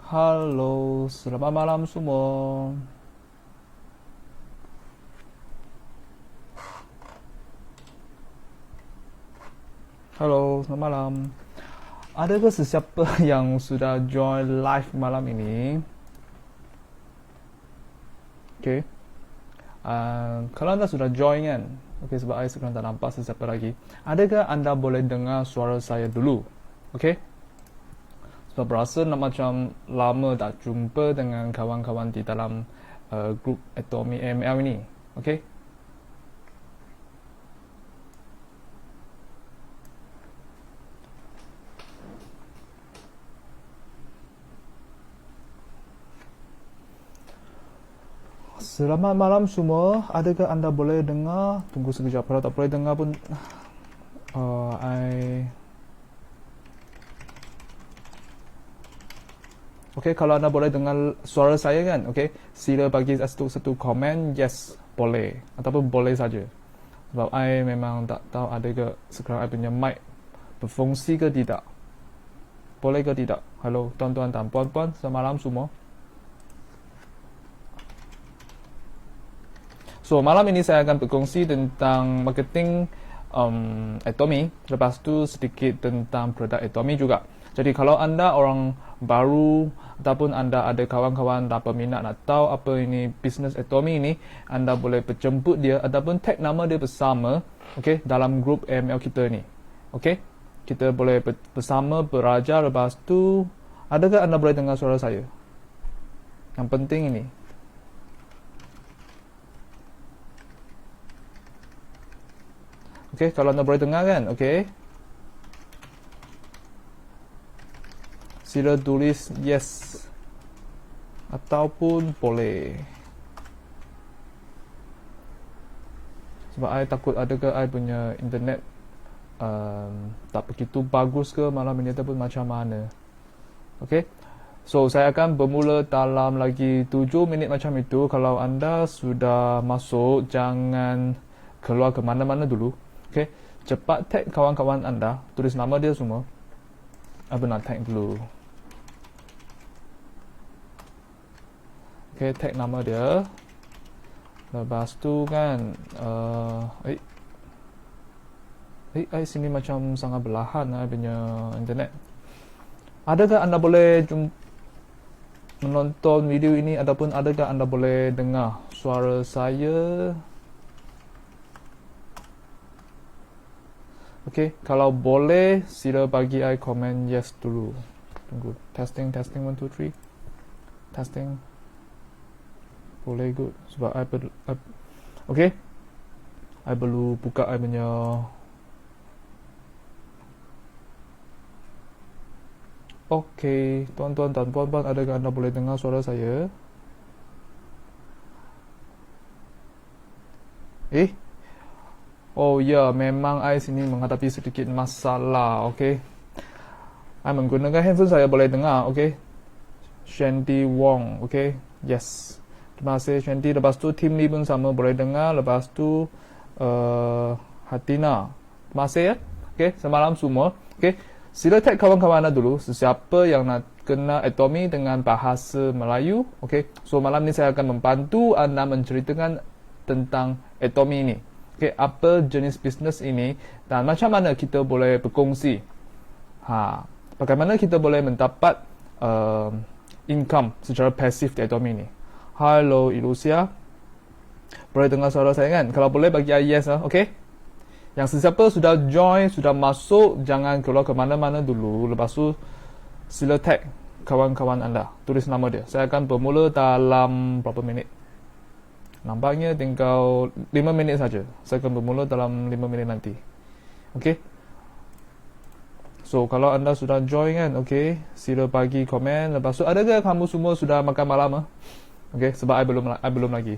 Halo, selamat malam semua. Halo, selamat malam. Adakah sesiapa yang sudah join live malam ini? Okay. Kalau anda sudah join kan, okay, sebab saya sekarang tak nampak sesiapa lagi. Adakah anda boleh dengar suara saya dulu? Okay. Sebab berasa nak macam lama tak jumpa dengan kawan-kawan di dalam grup Atomy ML ini. Okay. Selamat malam semua. Adakah anda boleh dengar? Tunggu sekejap. Kalau tak boleh dengar pun, Okay, kalau anda boleh dengar suara saya kan, okay, sila bagi satu komen yes boleh ataupun boleh saja. Sebab I memang tak tahu adakah sekarang I punya mic berfungsi ke tidak. Boleh ke tidak? Halo tuan-tuan dan puan-puan, selamat malam semua. So, malam ini saya akan berkongsi tentang marketing Atomy. Lepas tu sedikit tentang produk Atomy juga. Jadi kalau anda orang baru ataupun anda ada kawan-kawan dan peminat nak tahu apa ini bisnes Atomy ini, anda boleh berjemput dia ataupun tag nama dia bersama, okay, dalam grup ML kita ni. Okay, kita boleh bersama berajar. Lepas tu, adakah anda boleh dengar suara saya? Yang penting ini. Okay, kalau anda boleh dengar kan, okay, sila tulis yes ataupun boleh. Sebab I takut adakah I punya internet tak begitu bagus ke malam ini ataupun macam mana. Okay, so saya akan bermula dalam lagi 7 minit macam itu. Kalau anda sudah masuk, jangan keluar ke mana-mana dulu. Okay, cepat tag kawan-kawan anda, tulis nama dia semua. Apa nak tag dulu? Okay, tag nama dia. Lepas tu kan, sini macam sangat belahan punya internet. Adakah anda boleh menonton video ini ataupun adakah anda boleh dengar suara saya? Okay, kalau boleh sila bagi I komen yes dulu. Tunggu, testing 1 2 3. Testing. Boleh good. Sebab I perlu okay, I perlu buka I punya okay, tuan-tuan dan puan-puan, adakah anda boleh dengar suara saya? Oh ya, memang I sini menghadapi sedikit masalah. Okay, I menggunakan handphone saya boleh dengar. Okay, Shanti Wong. Okay, yes, terima kasih Shanti. Lepas tu tim ni pun sama boleh dengar. Lepas tu Hatina, terima kasih ya. Okay, semalam semua. Okay, sila tag kawan-kawan anda dulu, sesiapa yang nak kena Atomy dengan bahasa Melayu. Okay, so malam ni saya akan membantu anda menceritakan tentang Atomy ini. Okay, apa jenis bisnes ini dan macam mana kita boleh berkongsi. Bagaimana kita boleh mendapat income secara pasif di Atomy ini. Halo Ilusia, boleh dengar suara saya kan? Kalau boleh bagi yes lah, okay? Yang sesiapa sudah join, sudah masuk, jangan keluar ke mana-mana dulu. Lepas tu sila tag kawan-kawan anda, tulis nama dia. Saya akan bermula dalam berapa minit? Nampaknya tinggal 5 minit saja. Saya akan bermula dalam 5 minit nanti. Okay, so kalau anda sudah join kan, okay, sila bagi komen. Lepas tu, adakah kamu semua sudah makan malam? Okay, sebab I belum lagi.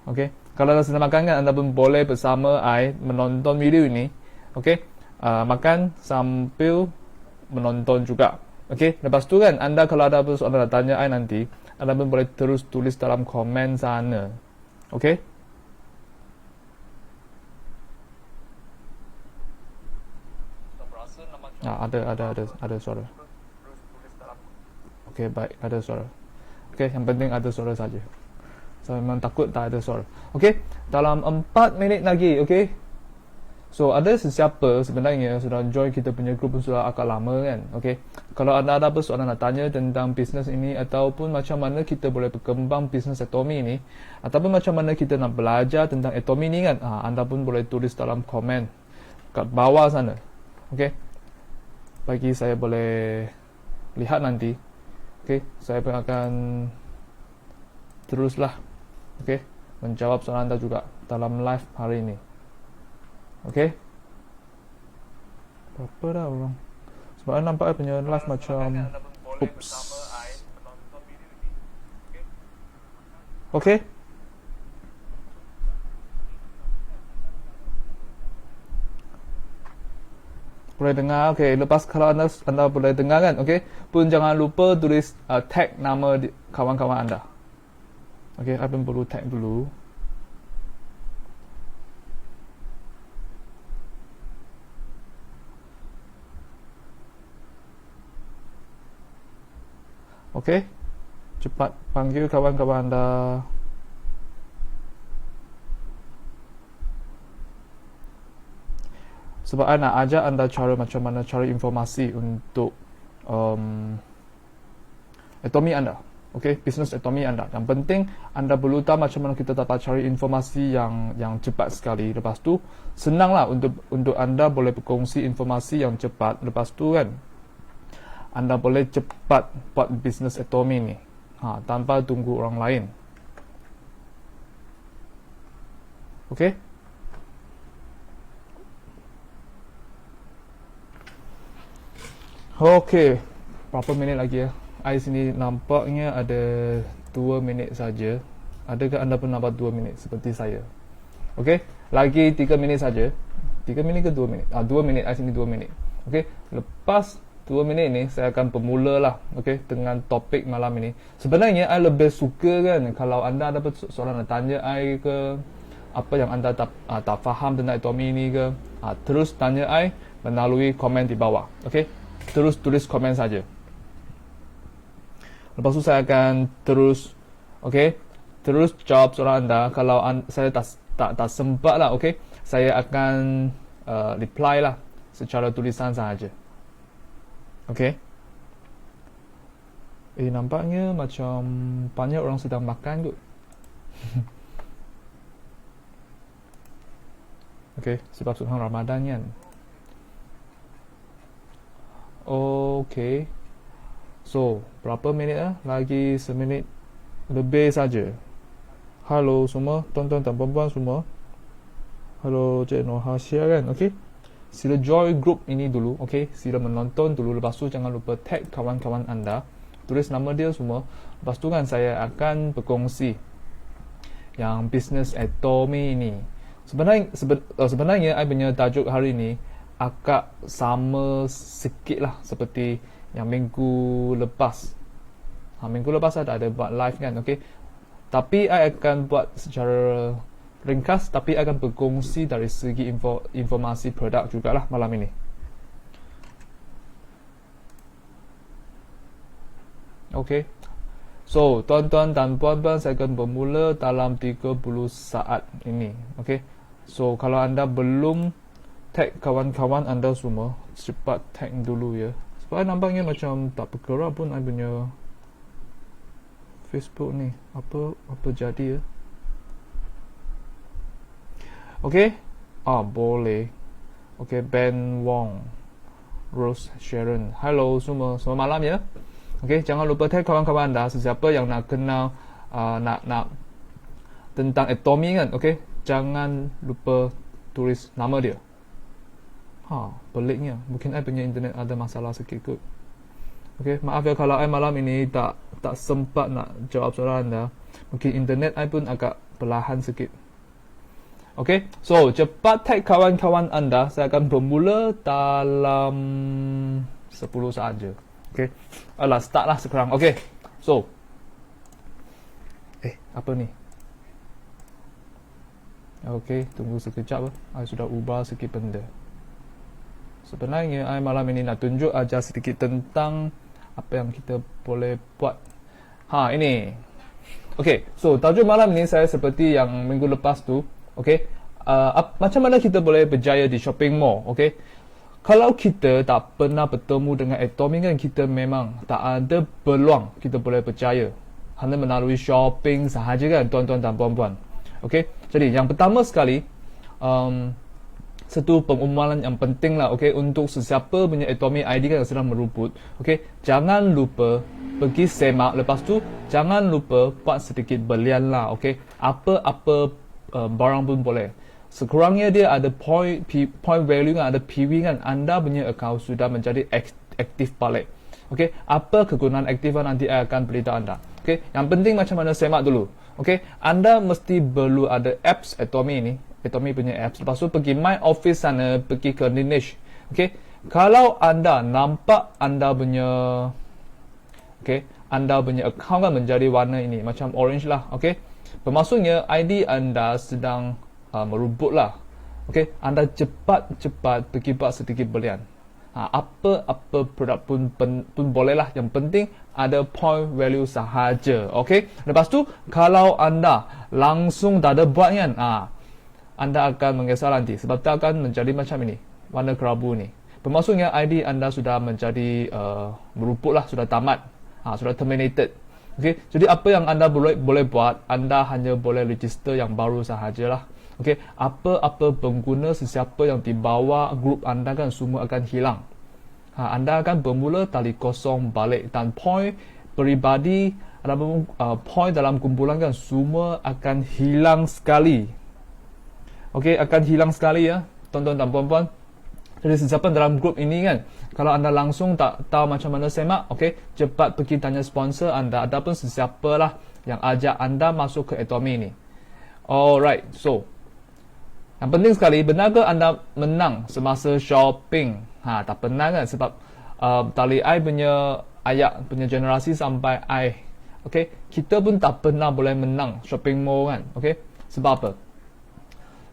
Okay, kalau anda sedang makan kan, anda pun boleh bersama I menonton video ini. Okay, makan sambil menonton juga. Okay, lepas tu kan, anda kalau ada soalan nak tanya I nanti, anda pun boleh terus tulis dalam komen sana. Okay, ada suara. Okey, baik, ada suara. Okey, yang penting ada suara saja. Saya memang takut tak ada suara. Okey, dalam 4 minit lagi, okey. So, ada sesiapa sebenarnya sudah join kita punya grup pun sudah agak lama kan. Okey. Kalau anda ada persoalan nak tanya tentang bisnes ini ataupun macam mana kita boleh berkembang bisnes Atomy ini ataupun macam mana kita nak belajar tentang Atomy ni kan, anda pun boleh tulis dalam komen kat bawah sana. Okey. Bagi saya boleh lihat nanti. Okey, saya pun akan teruslah okey menjawab soalan anda juga dalam live hari ini. Okey. Berapa dah orang? Sebab nampak punya live macam oops. Okey. Boleh dengar. Okey, lepas kalau anda boleh dengar kan, okey, pun jangan lupa tulis tag nama kawan-kawan anda. Okey, saya pun perlu tag dulu. Okey, cepat panggil kawan-kawan anda. Sebab saya nak ajar anda cara macam mana cari informasi untuk Atomy anda. Okey, bisnes Atomy anda. Yang penting anda perlu tahu macam mana kita dapat cari informasi yang cepat sekali. Lepas tu senanglah untuk anda boleh berkongsi informasi yang cepat. Lepas tu kan anda boleh cepat buat bisnes Atomy ni. Tanpa tunggu orang lain. Okey? Okey. Berapa minit lagi ya? Saya sini nampaknya ada 2 minit saja. Adakah anda pun nampak 2 minit seperti saya? Okey? Lagi 3 minit saja. 3 minit ke 2 minit? 2 minit. Saya sini 2 minit. Okey? Lepas 2 minit ni saya akan bermula lah, okey, dengan topik malam ini. Sebenarnya saya lebih suka kan kalau anda ada soalan nak tanya saya ke apa yang anda tak faham tentang Atomy ni ke, terus tanya saya melalui komen di bawah, okey. Terus tulis komen saja. Lepas tu saya akan terus, okey, terus jawab soalan anda. Kalau saya tak sempat lah, okey, saya akan reply lah secara tulisan sahaja. Okey. Nampaknya macam banyak orang sedang makan kot. Okey, sebab sudah Ramadan kan. Okey. So, berapa minit lah? Lagi seminit lebih saja. Halo semua, tuan-tuan dan puan-puan semua. Halo Cik Nohasia kan, okey. Sila join group ini dulu, okey. Sila menonton dulu. Lepas tu jangan lupa tag kawan-kawan anda. Tulis nama dia semua. Lepas tu kan saya akan berkongsi yang bisnes Atomy ini. Sebenarnya saya punya tajuk hari ini agak sama sikit lah seperti yang minggu lepas. Minggu lepas saya ada buat live kan, okey. Tapi saya akan buat secara ringkas, tapi akan berkongsi dari segi informasi produk jugalah malam ini. Okey. So, tuan-tuan dan puan-puan, saya akan bermula dalam 30 saat ini. Okey. So, kalau anda belum tag kawan-kawan anda semua, cepat tag dulu ya. Sebab nampaknya macam tak bergerak pun saya punya Facebook ni. Apa jadi ya? Okey. Boleh. Okey, Ben Wong, Rose Sharon. Hello semua. Selamat malam ya. Okey, jangan lupa tag kawan-kawan anda sesiapa yang nak kenal nak tentang Atomy kan. Okey, jangan lupa tulis nama dia. Peliknya. Mungkin saya punya internet ada masalah sikit kot. Okey, maaf ya kalau saya malam ini tak sempat nak jawab soalan anda. Mungkin internet saya pun agak perlahan sikit. Okey, so cepat tag kawan-kawan anda. Saya akan bermula dalam 10 saat je. Okey, start lah sekarang. Okey, so apa ni? Okey, tunggu sekejap. Saya sudah ubah sikit benda. Sebenarnya saya malam ini nak tunjuk ajar sedikit tentang Apa yang kita boleh buat? Ini. Okay, so tajuk malam ni saya seperti yang minggu lepas tu. Okay, macam mana kita boleh berjaya di shopping mall? Okay, kalau kita tak pernah bertemu dengan Atomy kan, kita memang tak ada peluang kita boleh berjaya hanya melalui shopping sahaja kan, tuan-tuan dan puan-puan. Okay, jadi yang pertama sekali, satu pengumuman yang penting lah, okay, untuk sesiapa punya Atomy ID kan yang sedang merumput, okay, jangan lupa pergi semak, lepas tu jangan lupa buat sedikit belian lah, okay, apa-apa barang pun boleh. Sekurangnya dia ada point value kan, ada PV kan, anda punya account sudah menjadi aktif balik. Okay, apa kegunaan aktif nanti saya akan beritahu anda. Okay, yang penting macam mana semak dulu. Okay, anda mesti perlu ada apps Atomy ni, Atomy punya apps. Lepas tu pergi My Office sana, pergi ke Lineage. Okay, kalau anda nampak anda punya account kan menjadi warna ini, macam orange lah. Okay, bermaksudnya ID anda sedang merumput lah. Okay, anda cepat-cepat pergi buat sedikit belian. Apa produk pun boleh lah. Yang penting ada point value sahaja. Okay, lepas tu kalau anda langsung tak ada buat kan, anda akan mengesal nanti sebab tak akan menjadi macam ini, warna kerabu ni. Bermaksudnya ID anda sudah menjadi merumput lah, sudah tamat, sudah terminated. Okay, jadi apa yang anda boleh buat, anda hanya boleh register yang baru sahajalah. Okay, apa-apa pengguna sesiapa yang di bawah grup anda kan semua akan hilang. Anda akan bermula tali kosong balik, dan point peribadi ataupun point dalam kumpulan kan semua akan hilang sekali. Okay, akan hilang sekali ya, tuan-tuan dan puan-puan. Jadi sesiapa dalam grup ini kan, kalau anda langsung tak tahu macam mana semak, okay, cepat pergi tanya sponsor anda ataupun sesiapalah yang ajak anda masuk ke Atomy ni. Alright, so yang penting sekali, benar ke anda menang semasa shopping? Tak pernah kan, sebab tali I punya ayat punya generasi sampai I, okay, kita pun tak pernah boleh menang shopping mall kan. Okay, sebab apa?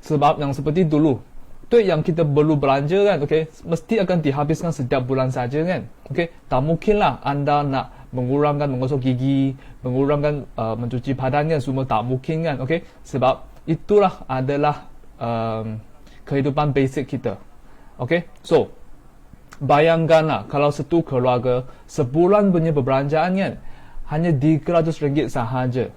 Sebab yang seperti dulu, duit yang kita perlu belanja kan, okay, mesti akan dihabiskan setiap bulan saja kan. Okay, tak mungkinlah anda nak mengurangkan menggosok gigi, mengurangkan mencuci badan kan, semua tak mungkin kan. Okay, sebab itulah adalah kehidupan basic kita. Okay, so bayangkanlah kalau satu keluarga sebulan punya perbelanjaan kan hanya RM300 sahaja.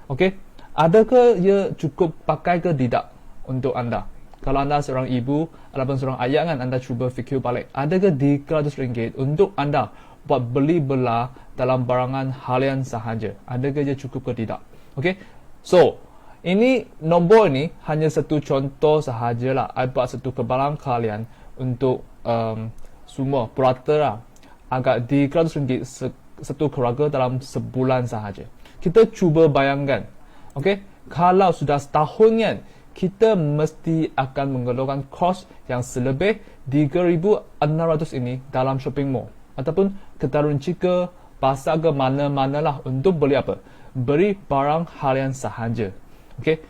Okay, adakah ia cukup pakai ke tidak untuk anda? Kalau anda seorang ibu ataupun seorang ayah kan, anda cuba fikir balik, adakah RM300 untuk anda buat beli belah dalam barangan halian sahaja? Adakah ia cukup ke tidak? Okay, so ini nombor ni hanya satu contoh sahajalah. I buat satu kebalan kalian untuk semua purata lah, agak RM300 satu keluarga dalam sebulan sahaja. Kita cuba bayangkan, okay, kalau sudah setahun kan, kita mesti akan mengeluarkan kos yang selebih RM3,600 ini dalam shopping mall ataupun ke Tarun Cika, pasar ke mana-mana lah untuk beli apa? Beli barang halian sahaja. Okay,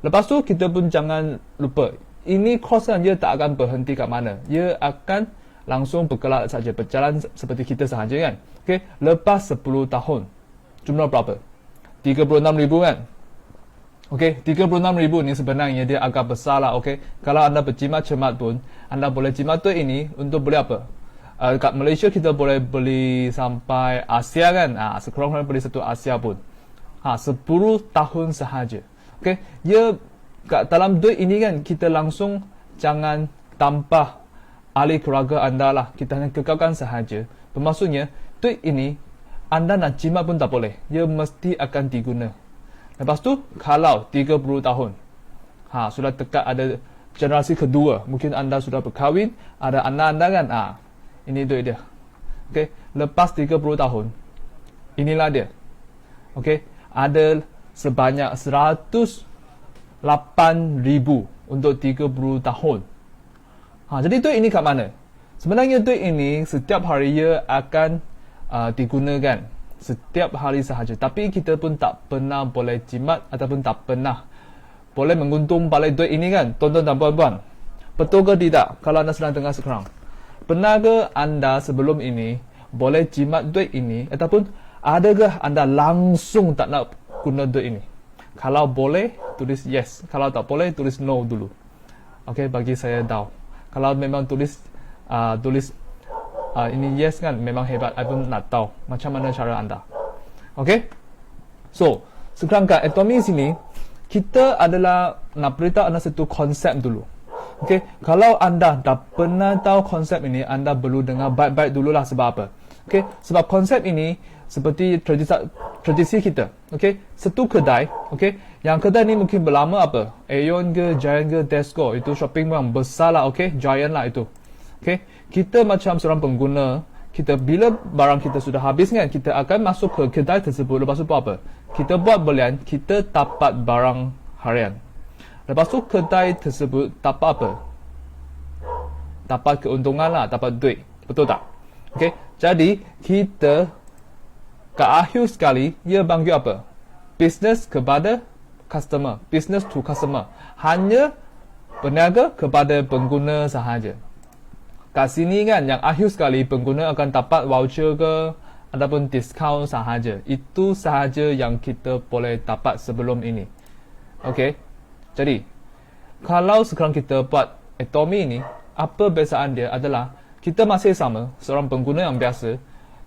lepas tu kita pun jangan lupa, ini kos kan dia tak akan berhenti kat mana, dia akan langsung bergerak saja, berjalan seperti kita sahaja kan. Okay, lepas 10 tahun jumlah berapa? 36,000 kan. Okay, 36,000 ni sebenarnya dia agak besar lah. Okay, kalau anda berjimat cermat pun, anda boleh jimat tu ini untuk beli apa? Kat Malaysia kita boleh beli sampai Asia kan, sekurang-kurangnya beli satu Asia pun 10 tahun sahaja. Okay, ya, kat dalam duit ini kan kita langsung jangan tambah ahli keluarga anda lah, kita hanya kekalkan sahaja. Bermaksudnya duit ini anda nak jimat pun tak boleh, ia mesti akan diguna. Lepas tu kalau 30 tahun sudah dekat ada generasi kedua, mungkin anda sudah berkahwin, ada anak anda kan, ini duit dia. Okay, lepas 30 tahun inilah dia. Okay, ada sebanyak 108,000 untuk 30 tahun. Jadi duit ini kat mana? Sebenarnya duit ini setiap hari ia akan digunakan setiap hari sahaja. Tapi kita pun tak pernah boleh jimat ataupun tak pernah boleh menguntung balik duit ini kan, tuan-tuan dan puan-puan. Betul ke tidak? Kalau anda sedang dengar sekarang, pernah ke anda sebelum ini boleh jimat duit ini, ataupun adakah anda langsung tak nak guna duit ini? Kalau boleh, tulis yes. Kalau tak boleh, tulis no dulu. Okey, bagi saya tahu. Kalau memang tulis ini yes kan, memang hebat. I pun nak tahu macam mana cara anda. Okey. So, sekarang kat Atomy sini, kita adalah nak beritahu anda satu konsep dulu. Okey, kalau anda dah pernah tahu konsep ini, anda perlu dengar baik-baik dululah. Sebab apa? Okey, sebab konsep ini seperti tradisi kita. Okey, satu kedai, okey, yang kedai ni mungkin berlama apa? Aeon ke, Giant ke, Tesco, itu shopping mall besar lah, okey, Giant lah itu. Okey, kita macam seorang pengguna, kita bila barang kita sudah habis kan, kita akan masuk ke kedai tersebut. Lepas tu buat apa? Kita buat belian, kita dapat barang harian. Lepas tu kedai tersebut dapat apa? Dapat keuntungan lah, dapat duit. Betul tak? Okey, jadi kita ke akhir sekali, ia panggil apa? Business kepada customer. Business to customer. Hanya berniaga kepada pengguna sahaja. Kat sini kan, yang akhir sekali pengguna akan dapat voucher ke ataupun diskaun sahaja. Itu sahaja yang kita boleh dapat sebelum ini. Okey. Jadi, kalau sekarang kita buat Atomy ini, apa bezaan dia adalah kita masih sama, seorang pengguna yang biasa.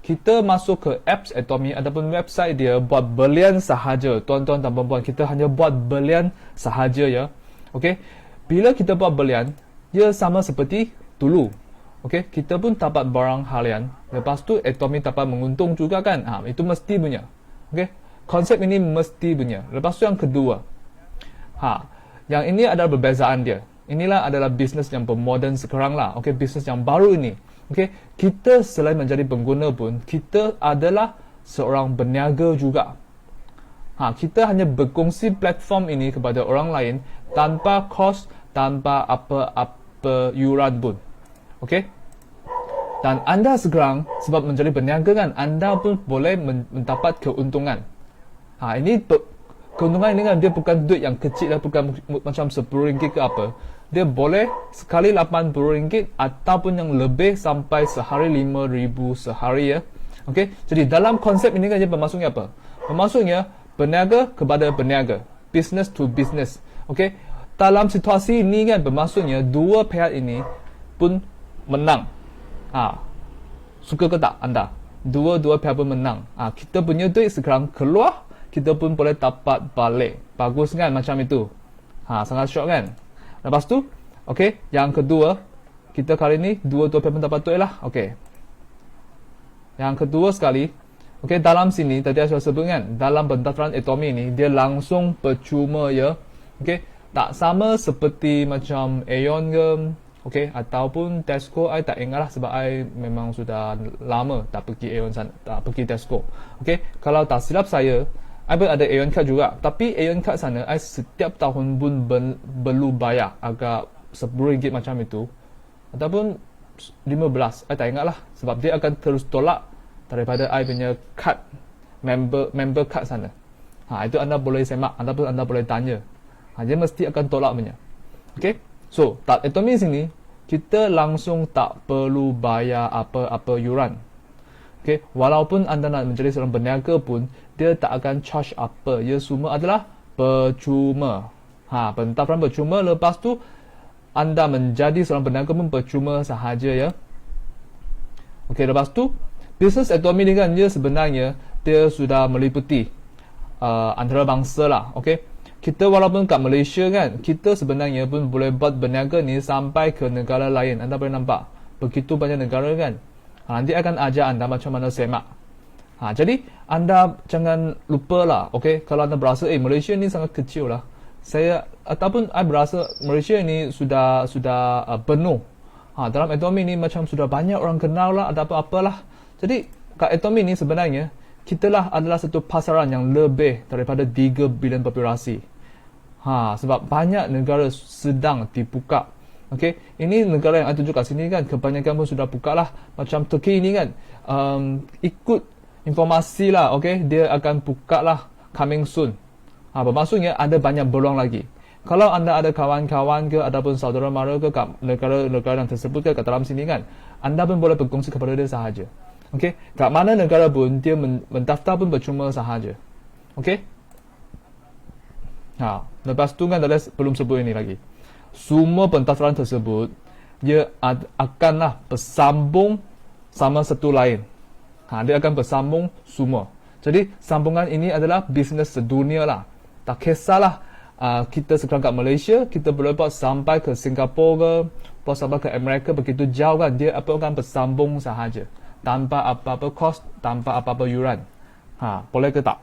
Kita masuk ke apps Atomy ataupun website dia, buat belian sahaja. Tuan-tuan dan puan-puan, kita hanya buat belian sahaja ya. Okey. Bila kita buat belian, ia sama seperti dulu. Okey, kita pun dapat barang harian. Lepas tu Atomy dapat menguntung juga kan? Itu mesti punya. Okey, konsep ini mesti punya. Lepas tu yang kedua, yang ini adalah perbezaan dia. Inilah adalah bisnes yang bermodern sekarang lah. Okey, bisnes yang baru ini. Okey, kita selain menjadi pengguna pun, kita adalah seorang berniaga juga. Kita hanya berkongsi platform ini kepada orang lain tanpa kos, tanpa apa-apa yuran pun. Okey. Dan anda sekarang sebab menjadi berniaga kan, anda pun boleh mendapat keuntungan. Ini keuntungan ini kan, dia bukan duit yang kecil lah, bukan macam RM10 ke apa. Dia boleh sekali RM80 ataupun yang lebih sampai sehari RM5,000 sehari ya. Okey. Jadi dalam konsep ini kan dia bermaksudnya apa? Bermaksudnya berniaga kepada berniaga, business to business. Okey. Dalam situasi ini kan bermaksudnya dua pihak ini pun menang. Suka ke tak anda? Dua-dua pihak pun menang. Kita punya duit sekarang keluar, kita pun boleh dapat balik. Bagus kan macam itu? Sangat syok kan? Lepas tu, okey, yang kedua, kita kali ni dua-dua pihak pun dapat duit lah. Okey. Yang kedua sekali, okey, dalam sini tadi saya sebut kan, dalam pendaftaran Atomy ni dia langsung percuma ya. Okey, tak sama seperti macam Aeon ke, okey, ataupun Tesco. I tak ingat lah sebab I memang sudah lama tak pergi Aeon sana, tak pergi Tesco. Okey, kalau tak silap saya, I pun ada Aeon card juga. Tapi Aeon card sana, I setiap tahun pun perlu bayar agak RM10 macam itu. Ataupun 15, I tak ingat lah. Sebab dia akan terus tolak daripada I punya card, member card sana. Itu anda boleh semak, ataupun anda boleh tanya. Dia mesti akan tolak punya. Okey. So, tak Atomy sini, kita langsung tak perlu bayar apa-apa yuran. Okay, walaupun anda nak menjadi seorang berniaga pun, dia tak akan charge apa. Ia semua adalah percuma. Pendaftaran percuma. Lepas tu, anda menjadi seorang berniaga pun percuma sahaja ya. Okay, lepas tu, bisnes Atomy ni kan, dia sebenarnya, dia sudah meliputi antarabangsa lah. Okay. Kita walaupun kat Malaysia kan, kita sebenarnya pun boleh buat berniaga ni sampai ke negara lain. Anda boleh nampak, begitu banyak negara kan. Nanti akan ajar anda macam mana semak. Jadi, anda jangan lupa lah. Okay? Kalau anda berasa, Malaysia ni sangat kecil lah. Ataupun I berasa Malaysia ni sudah penuh. Dalam Atomy ni macam sudah banyak orang kenal lah, ada apa-apalah. Jadi, kat Atomy ni sebenarnya, kita lah adalah satu pasaran yang lebih daripada 3 bilion populasi. Sebab banyak negara sedang dibuka. Okey, ini negara yang saya tunjuk kat sini kan, kebanyakan pun sudah buka lah. Macam Turki ni kan, ikut informasi lah, okey, dia akan buka lah coming soon. Bermaksudnya ada banyak peluang lagi. Kalau anda ada kawan-kawan ke ataupun saudara mara ke kat negara-negara yang tersebut ke kat dalam sini kan, anda pun boleh berkongsi kepada dia sahaja. Okey, kat mana negara pun dia mendaftar pun percuma sahaja. Okey. Lepas tu kan ada belum sebut ini lagi. Semua pendaftaran tersebut dia akanlah bersambung sama satu lain. Dia akan bersambung semua. Jadi sambungan ini adalah bisnes sedunia lah. Tak kisahlah kita sekarang kat Malaysia, kita boleh buat sampai ke Singapura ke, buat sampai ke Amerika, begitu jauh kan, dia akan bersambung sahaja. Tanpa apa-apa kos, tanpa apa-apa yuran. Boleh ke tak?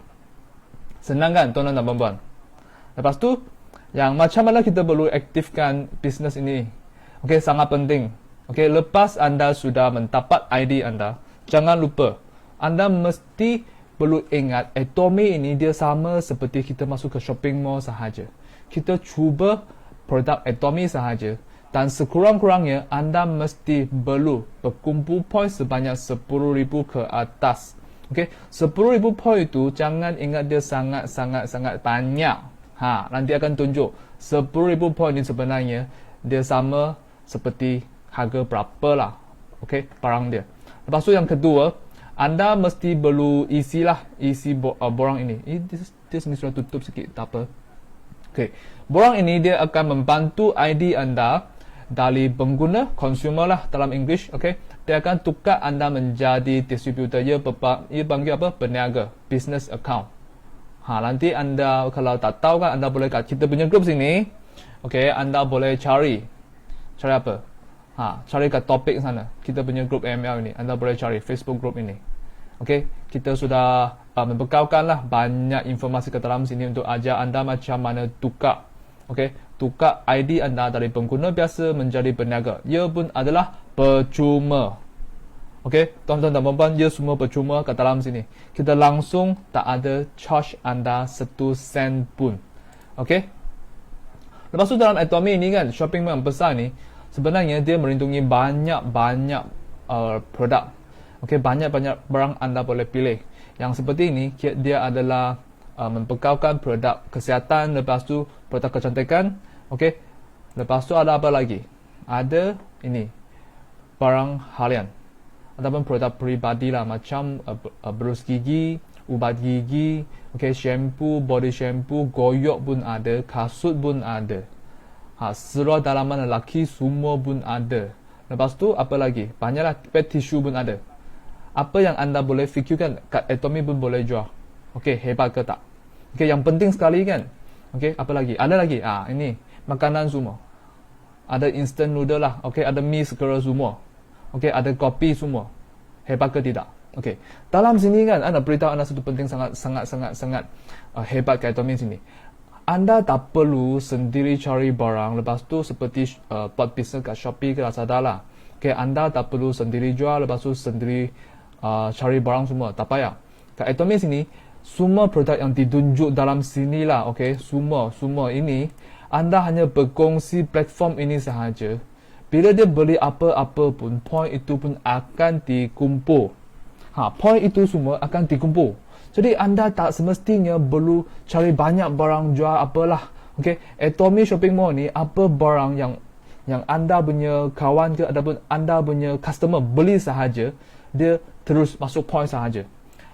Senang kan tuan-tuan dan puan-puan? Lepas tu, yang macam mana kita perlu aktifkan bisnes ini? Okey, sangat penting. Okey, lepas anda sudah mendapat ID anda, jangan lupa, anda mesti perlu ingat, Atomy ini dia sama seperti kita masuk ke shopping mall sahaja. Kita cuba produk Atomy sahaja, dan sekurang-kurangnya anda mesti perlu berkumpul poin sebanyak 10,000 ke atas. Okey, 10,000 poin itu jangan ingat dia sangat banyak. Nanti akan tunjuk 10,000 poin ini sebenarnya dia sama seperti harga berapa lah. Okey, barang dia. Lepas tu yang kedua, anda mesti perlu isi borang ini. Dia sini sudah tutup sikit, tak apa. Okey, borang ini dia akan membantu ID anda dari pengguna, consumer lah dalam English. Okey, dia akan tukar anda menjadi distributor. Ia panggil apa? Peniaga, business account. Nanti anda kalau tak tahu kan, anda boleh kat kita punya group sini. Okey, anda boleh cari apa? Cari kat topik sana. Kita punya group AML ini, anda boleh cari Facebook group ini. Okey, kita sudah membekalkan lah banyak informasi ke dalam sini untuk ajar anda macam mana tukar. Okey, tukar ID anda dari pengguna biasa menjadi peniaga. Ia pun adalah percuma. Okey, tuan-tuan dan puan-puan, ia semua percuma kat dalam sini. Kita langsung tak ada charge anda 1 sen pun. Okey. Lepas tu dalam Atomy ini kan, shopping mall yang besar ni, sebenarnya dia melindungi banyak produk. Okey, banyak barang anda boleh pilih. Yang seperti ini, dia adalah membekalkan produk kesihatan, lepas tu produk kecantikan. Okey. Lepas tu ada apa lagi? Ada ini, barang harian. Ataupun produk peribadi lah, macam berus gigi, ubat gigi, shampoo, body shampoo, goyok pun ada, kasut pun ada. Seluar dalaman lelaki semua pun ada. Lepas tu apa lagi? Banyaklah, pet tissue pun ada. Apa yang anda boleh fikirkan, kat Atomy pun boleh jual. Okey, hebat ke tak? Okey, yang penting sekali kan. Okey, apa lagi? Ada lagi. Ini makanan semua. Ada instant noodle lah. Okey, ada mie segera semua. Okey, ada kopi semua. Hebat ke tidak? Okey. Dalam sini kan, anda beritahu anda satu penting sangat hebat kat Atomy sini. Anda tak perlu sendiri cari barang, lepas tu seperti buat bisnes kat Shopee ke Lazada lah. Okey, anda tak perlu sendiri jual, lepas tu sendiri cari barang semua. Tak payah. Kat Atomy sini, semua produk yang ditunjuk dalam sini lah. Okey, semua ini, anda hanya berkongsi platform ini sahaja. Bila dia beli apa-apa pun, poin itu pun akan dikumpul. Poin itu semua akan dikumpul. Jadi anda tak semestinya perlu cari banyak barang jual apalah. Okey, Atomy shopping mall ni, apa barang yang anda punya kawan ke ataupun anda punya customer beli sahaja, dia terus masuk poin sahaja.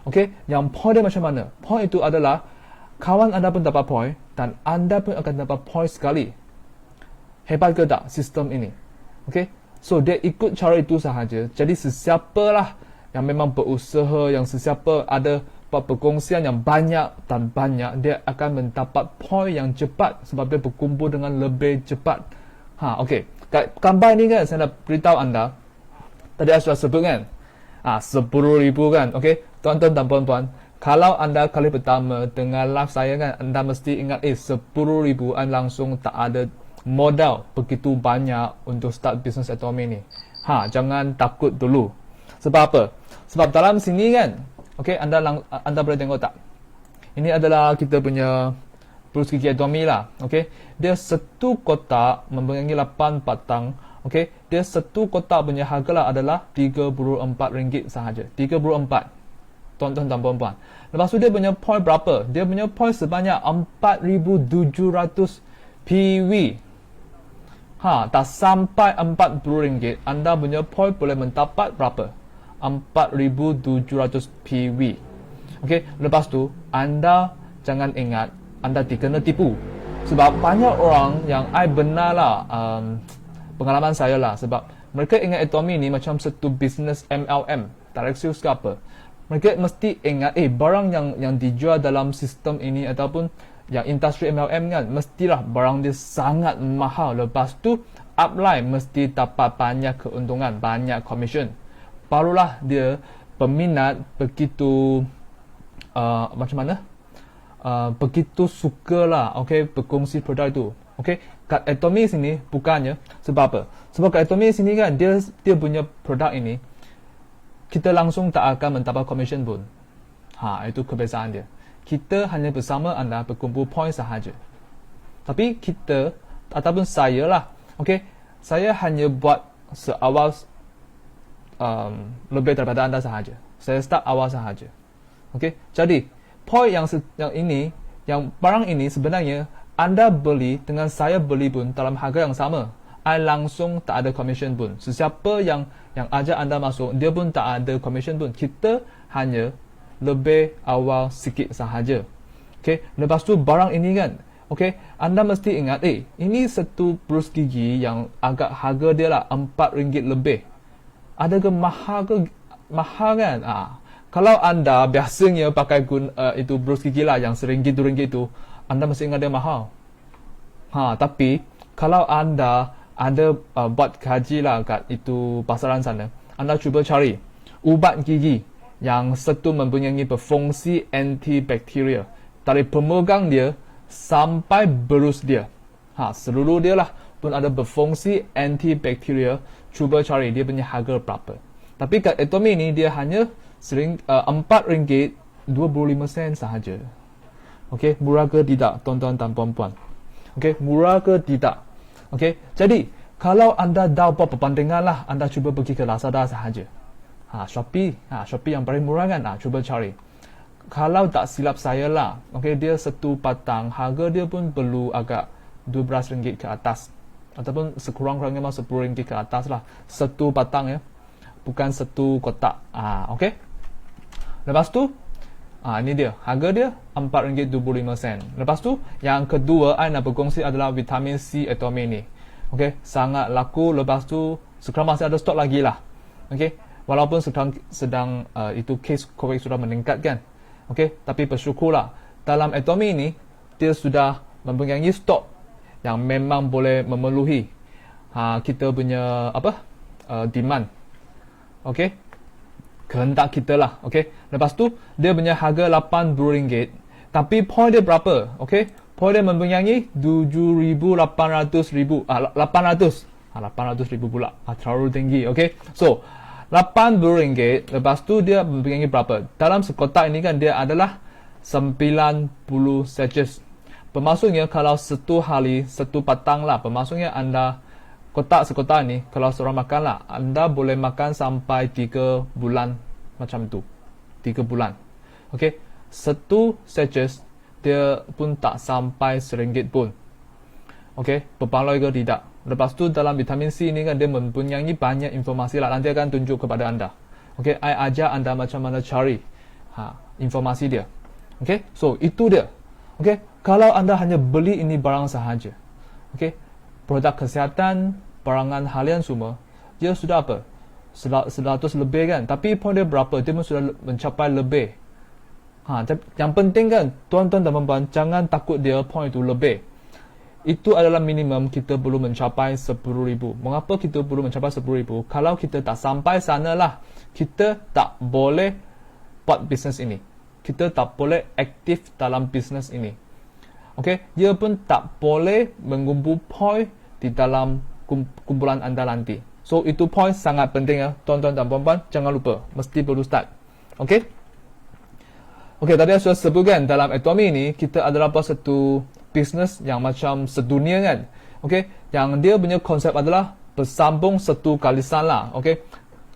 Okey, yang poin dia macam mana? Poin itu adalah kawan anda pun dapat poin dan anda pun akan dapat poin sekali. Hebat ke tak sistem ini? Okay, so dia ikut cara itu sahaja. Jadi sesiapalah yang memang berusaha, yang sesiapa ada buat perkongsian yang banyak, dia akan mendapat poin yang cepat sebab dia berkumpul dengan lebih cepat. Okay, kat gambar ni kan saya nak beritahu anda, tadi saya sudah sebut kan, 10,000 kan. Okay, tuan-tuan dan puan-puan, kalau anda kali pertama dengar live saya kan, anda mesti ingat 10,000 langsung tak ada modal begitu banyak untuk start bisnes Atomy ni. Jangan takut dulu. Sebab apa? Sebab dalam sini kan, okey, anda boleh tengok tak? Ini adalah kita punya berus gigi Atomy lah. Okey, dia satu kotak mempunyai 8 batang. Okey, dia satu kotak punya harga lah adalah RM34 sahaja. 34. Tuan-tuan dan puan-puan. Lepas tu dia punya point berapa? Dia punya point sebanyak 4,700 PV. Tak sampai RM40, anda punya point boleh mendapat berapa? 4,700 PV. Okey, lepas tu anda jangan ingat anda dikena tipu. Sebab banyak orang yang benar lah, pengalaman saya lah, sebab mereka ingat Atomy ni macam satu bisnes MLM, direct sales ke apa. Mereka mesti ingat barang yang dijual dalam sistem ini ataupun yang industri MLM kan, mestilah barang dia sangat mahal. Lepas tu upline mesti dapat banyak keuntungan, banyak commission. Barulah dia peminat begitu macam mana? Begitu sukalah, okey, berkongsi produk itu. Okey, kat Atomy sini bukannya. Sebab apa? Sebab kat Atomy sini kan dia punya produk ini kita langsung tak akan mendapat commission pun. Itu kebiasaan dia. Kita hanya bersama anda berkumpul poin sahaja. Tapi kita ataupun saya lah, okey, saya hanya buat seawal lebih daripada anda sahaja. Saya start awal sahaja. Okey, jadi poin yang barang ini sebenarnya anda beli dengan saya beli pun dalam harga yang sama. Langsung tak ada commission pun. Sesiapa yang ajak anda masuk, dia pun tak ada commission pun. Kita hanya lebih awal sikit sahaja. Okey, lepas tu barang ini kan, okey, anda mesti ingat, ini satu brus gigi yang agak harga dia lah RM4 lebih. Ada ke mahal kan? Kalau anda biasanya pakai itu brus gigi lah yang RM1, RM2 itu, anda mesti ingat dia mahal. Tapi kalau anda ada buat kaji lah kat itu pasaran sana, anda cuba cari ubat gigi yang satu mempunyai berfungsi antibakteria dari pemegang dia sampai berus dia. Seluruh dia lah pun ada berfungsi antibakteria. Cuba cari dia punya harga berapa. Tapi kat Atomy ni dia hanya RM4.25 sahaja. Okey, murah ke tidak, tuan-tuan dan puan-puan? Okey, murah ke tidak? Okey, jadi kalau anda dah buat perbandingan lah, anda cuba pergi ke Lazada sahaja. Shopee yang paling murah kan? Cuba cari. Kalau tak silap saya lah, okey, dia satu batang, harga dia pun perlu agak RM12 ke atas. Ataupun sekurang-kurangnya RM10 ke atas lah. Satu batang ya. Bukan satu kotak. Okey. Lepas tu, ini dia. Harga dia RM4.25. Lepas tu, yang kedua, saya nak berkongsi adalah vitamin C Atomy ni. Okey, sangat laku. Lepas tu, sekarang masih ada stok lagi lah. Okey, walaupun sedang itu kes COVID sudah meningkat kan. Okey, tapi bersyukurlah. Dalam Atomy ni, dia sudah mempunyai stok yang memang boleh memenuhi kita punya demand. Okey, kehendak kita lah. Okey, lepas tu dia punya harga RM80, tapi poin dia berapa? Okey, poin dia mempunyai 7,800 pula. Terlalu tinggi. Okey, so RM80. Lepas tu dia mempunyai berapa? Dalam sekotak ini kan dia adalah 90 sachets. Bermaksudnya kalau satu hari satu patang lah. Bermaksudnya anda sekotak ni kalau seorang makan lah, anda boleh makan sampai 3 bulan macam tu. 3 bulan. Okey, satu sachet dia pun tak sampai RM1 pun. Okey, berbaloi ke tidak? Lepas tu dalam vitamin C ni kan dia mempunyai banyak informasi lah. Nanti akan tunjuk kepada anda. Okey, I ajar anda macam mana cari informasi dia. Okey, so itu dia. Okey, kalau anda hanya beli ini barang sahaja. Okey, produk kesihatan, barangan halian semua, dia sudah apa? 100 lebih kan? Tapi poin dia berapa? Dia pun sudah mencapai lebih. Yang penting kan, tuan-tuan dan puan-puan, jangan takut dia poin itu lebih. Itu adalah minimum kita perlu mencapai 10,000. Mengapa kita perlu mencapai 10,000? Kalau kita tak sampai sana lah, kita tak boleh buat bisnes ini. Kita tak boleh aktif dalam bisnes ini. Okey, dia pun tak boleh mengumpul poin di dalam kumpulan anda nanti. So itu poin sangat penting ya, tuan-tuan dan puan-puan, jangan lupa, mesti perlu start. Okey. Okey, tadi saya sudah sebutkan dalam Atomy ini kita adalah buat satu bisnes yang macam sedunia kan. Okey, yang dia punya konsep adalah bersambung satu kalisan lah. Okey.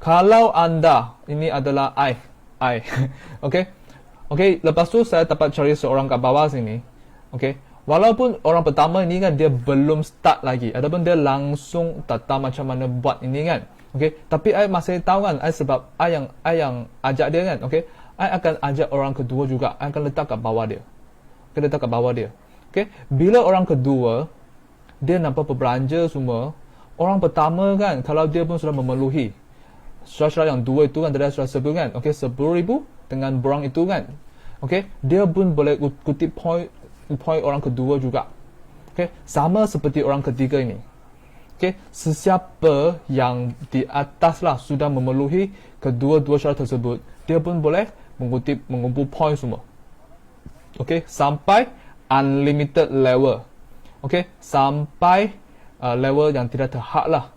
Kalau anda ini adalah I. Okey. Okey, lepas tu saya dapat cari seorang kat bawah sini. Okey. Walaupun orang pertama ini kan dia belum start lagi ataupun dia langsung tak tahu macam mana buat ini kan. Okey, tapi I masih tahu kan, I sebab I yang ajak dia kan. Okey, I akan ajak orang kedua juga. I akan letak kat bawah dia. Okay, letak kat bawah dia. Okey, bila orang kedua dia nampak berbelanja semua, orang pertama kan, kalau dia pun sudah memenuhi syarat-syarat yang dua itu kan, tadi sudah sebut kan. Okey, 10,000 dengan borang itu kan. Okey, dia pun boleh kutip point orang kedua juga. Okey, sama seperti orang ketiga ini. Okey, sesiapa yang di atas lah sudah memenuhi kedua-dua syarat tersebut, dia pun boleh mengumpul point semua. Okey, sampai unlimited level. Okey, sampai level yang tidak terhad lah.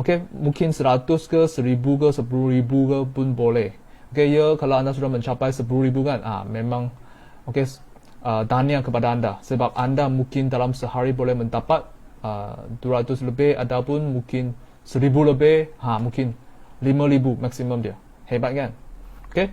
Okey, mungkin 100 ke, 1000 ke, 10,000 ke pun boleh. Okey, ya kalau anda sudah mencapai 10,000 kan, memang okey, tahniah kepada anda sebab anda mungkin dalam sehari boleh mendapat 200 lebih ataupun mungkin 1000 lebih, mungkin 5,000 maksimum dia. Hebat kan? Okey.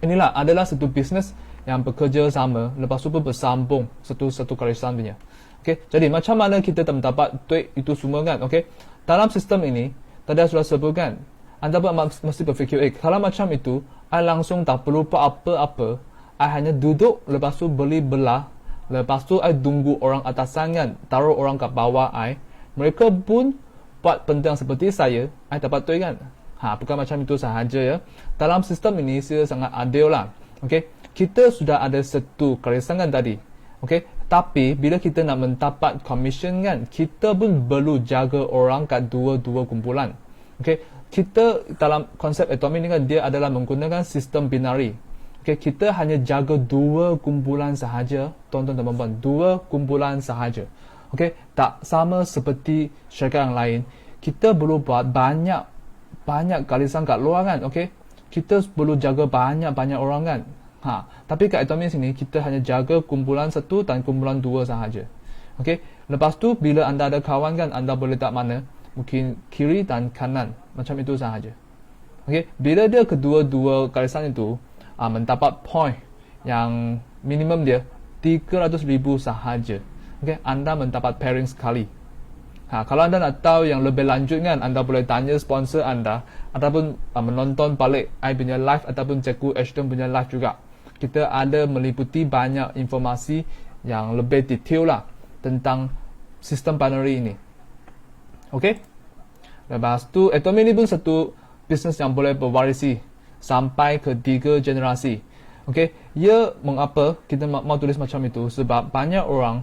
Inilah adalah satu bisnes yang bekerja sama, lepas tu pun bersambung satu karisan punya. Okey. Jadi macam mana kita mendapat duit itu semua kan? Okey. Dalam sistem ini, tadi sudah sebutkan, anda pun mesti berfikir, kalau macam itu, I langsung tak perlu apa-apa, I hanya duduk, lepas tu beli belah. Lepas tu, I tunggu orang atasan kan, taruh orang kat bawah I. Mereka pun buat benda yang seperti saya, I dapat duit kan. Bukan macam itu sahaja ya. Dalam sistem ini, saya sangat adil lah. Okay? Kita sudah ada satu karisan kan tadi. Okay? Tapi, bila kita nak mendapat commission kan, kita pun perlu jaga orang kat dua-dua kumpulan. Okay? Kita dalam konsep atomi ni kan, dia adalah menggunakan sistem binari. Okay, kita hanya jaga dua kumpulan sahaja, tuan-tuan dan puan-puan, dua kumpulan sahaja. Okay, tak sama seperti syarikat yang lain. Kita perlu buat banyak kalisan kat luar kan. Okay, kita perlu jaga banyak orang kan. Tapi kat atomi sini kita hanya jaga kumpulan satu dan kumpulan dua sahaja. Okay, lepas tu bila anda ada kawan kan, anda boleh tak mana, mungkin kiri dan kanan, macam itu sahaja. Okay, bila dia kedua-dua kalisan itu mendapat point yang minimum dia 300,000 sahaja. Okay, anda mendapat pairing sekali. Kalau anda nak tahu yang lebih lanjut kan, anda boleh tanya sponsor anda ataupun menonton balik I punya live ataupun Cikgu Ashton punya live juga. Kita ada meliputi banyak informasi yang lebih detail lah tentang sistem binary ini. Okay, lepas tu atomi ini pun satu bisnes yang boleh berwarisi sampai ke 3 generasi. Okey, ya mengapa kita mau tulis macam itu? Sebab banyak orang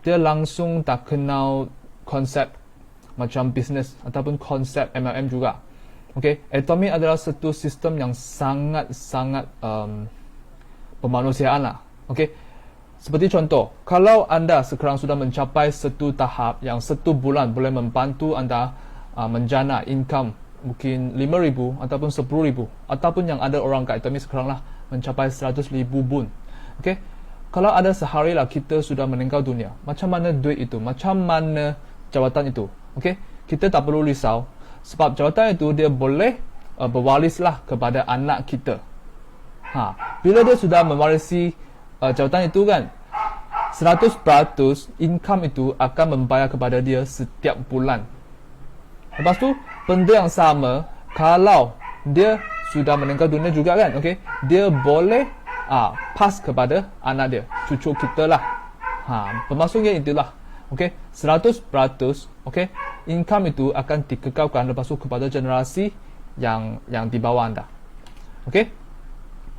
dia langsung tak kenal konsep macam bisnes ataupun konsep MLM juga. Okey, atomi adalah satu sistem yang sangat pemanusiaan lah. Okey, seperti contoh, kalau anda sekarang sudah mencapai satu tahap yang satu bulan boleh membantu anda menjana income mungkin 5,000 ataupun 10,000 ataupun yang ada orang kat atomi sekarang lah mencapai 100,000 pun. Okay, kalau ada sehari lah kita sudah meninggal dunia, macam mana duit itu, macam mana jawatan itu. Okay, kita tak perlu risau sebab jawatan itu dia boleh berwaris lah kepada anak kita. Bila dia sudah mewarisi jawatan itu kan, 100% income itu akan membayar kepada dia setiap bulan. Lepas tu, benda yang sama, kalau dia sudah meninggal dunia juga kan, okay, dia boleh pass kepada anak dia, cucu kita lah. Bermaksudnya itulah, okay, 100%, okay, income itu akan dikekalkan lepas tu kepada generasi yang di bawah anda. Okay,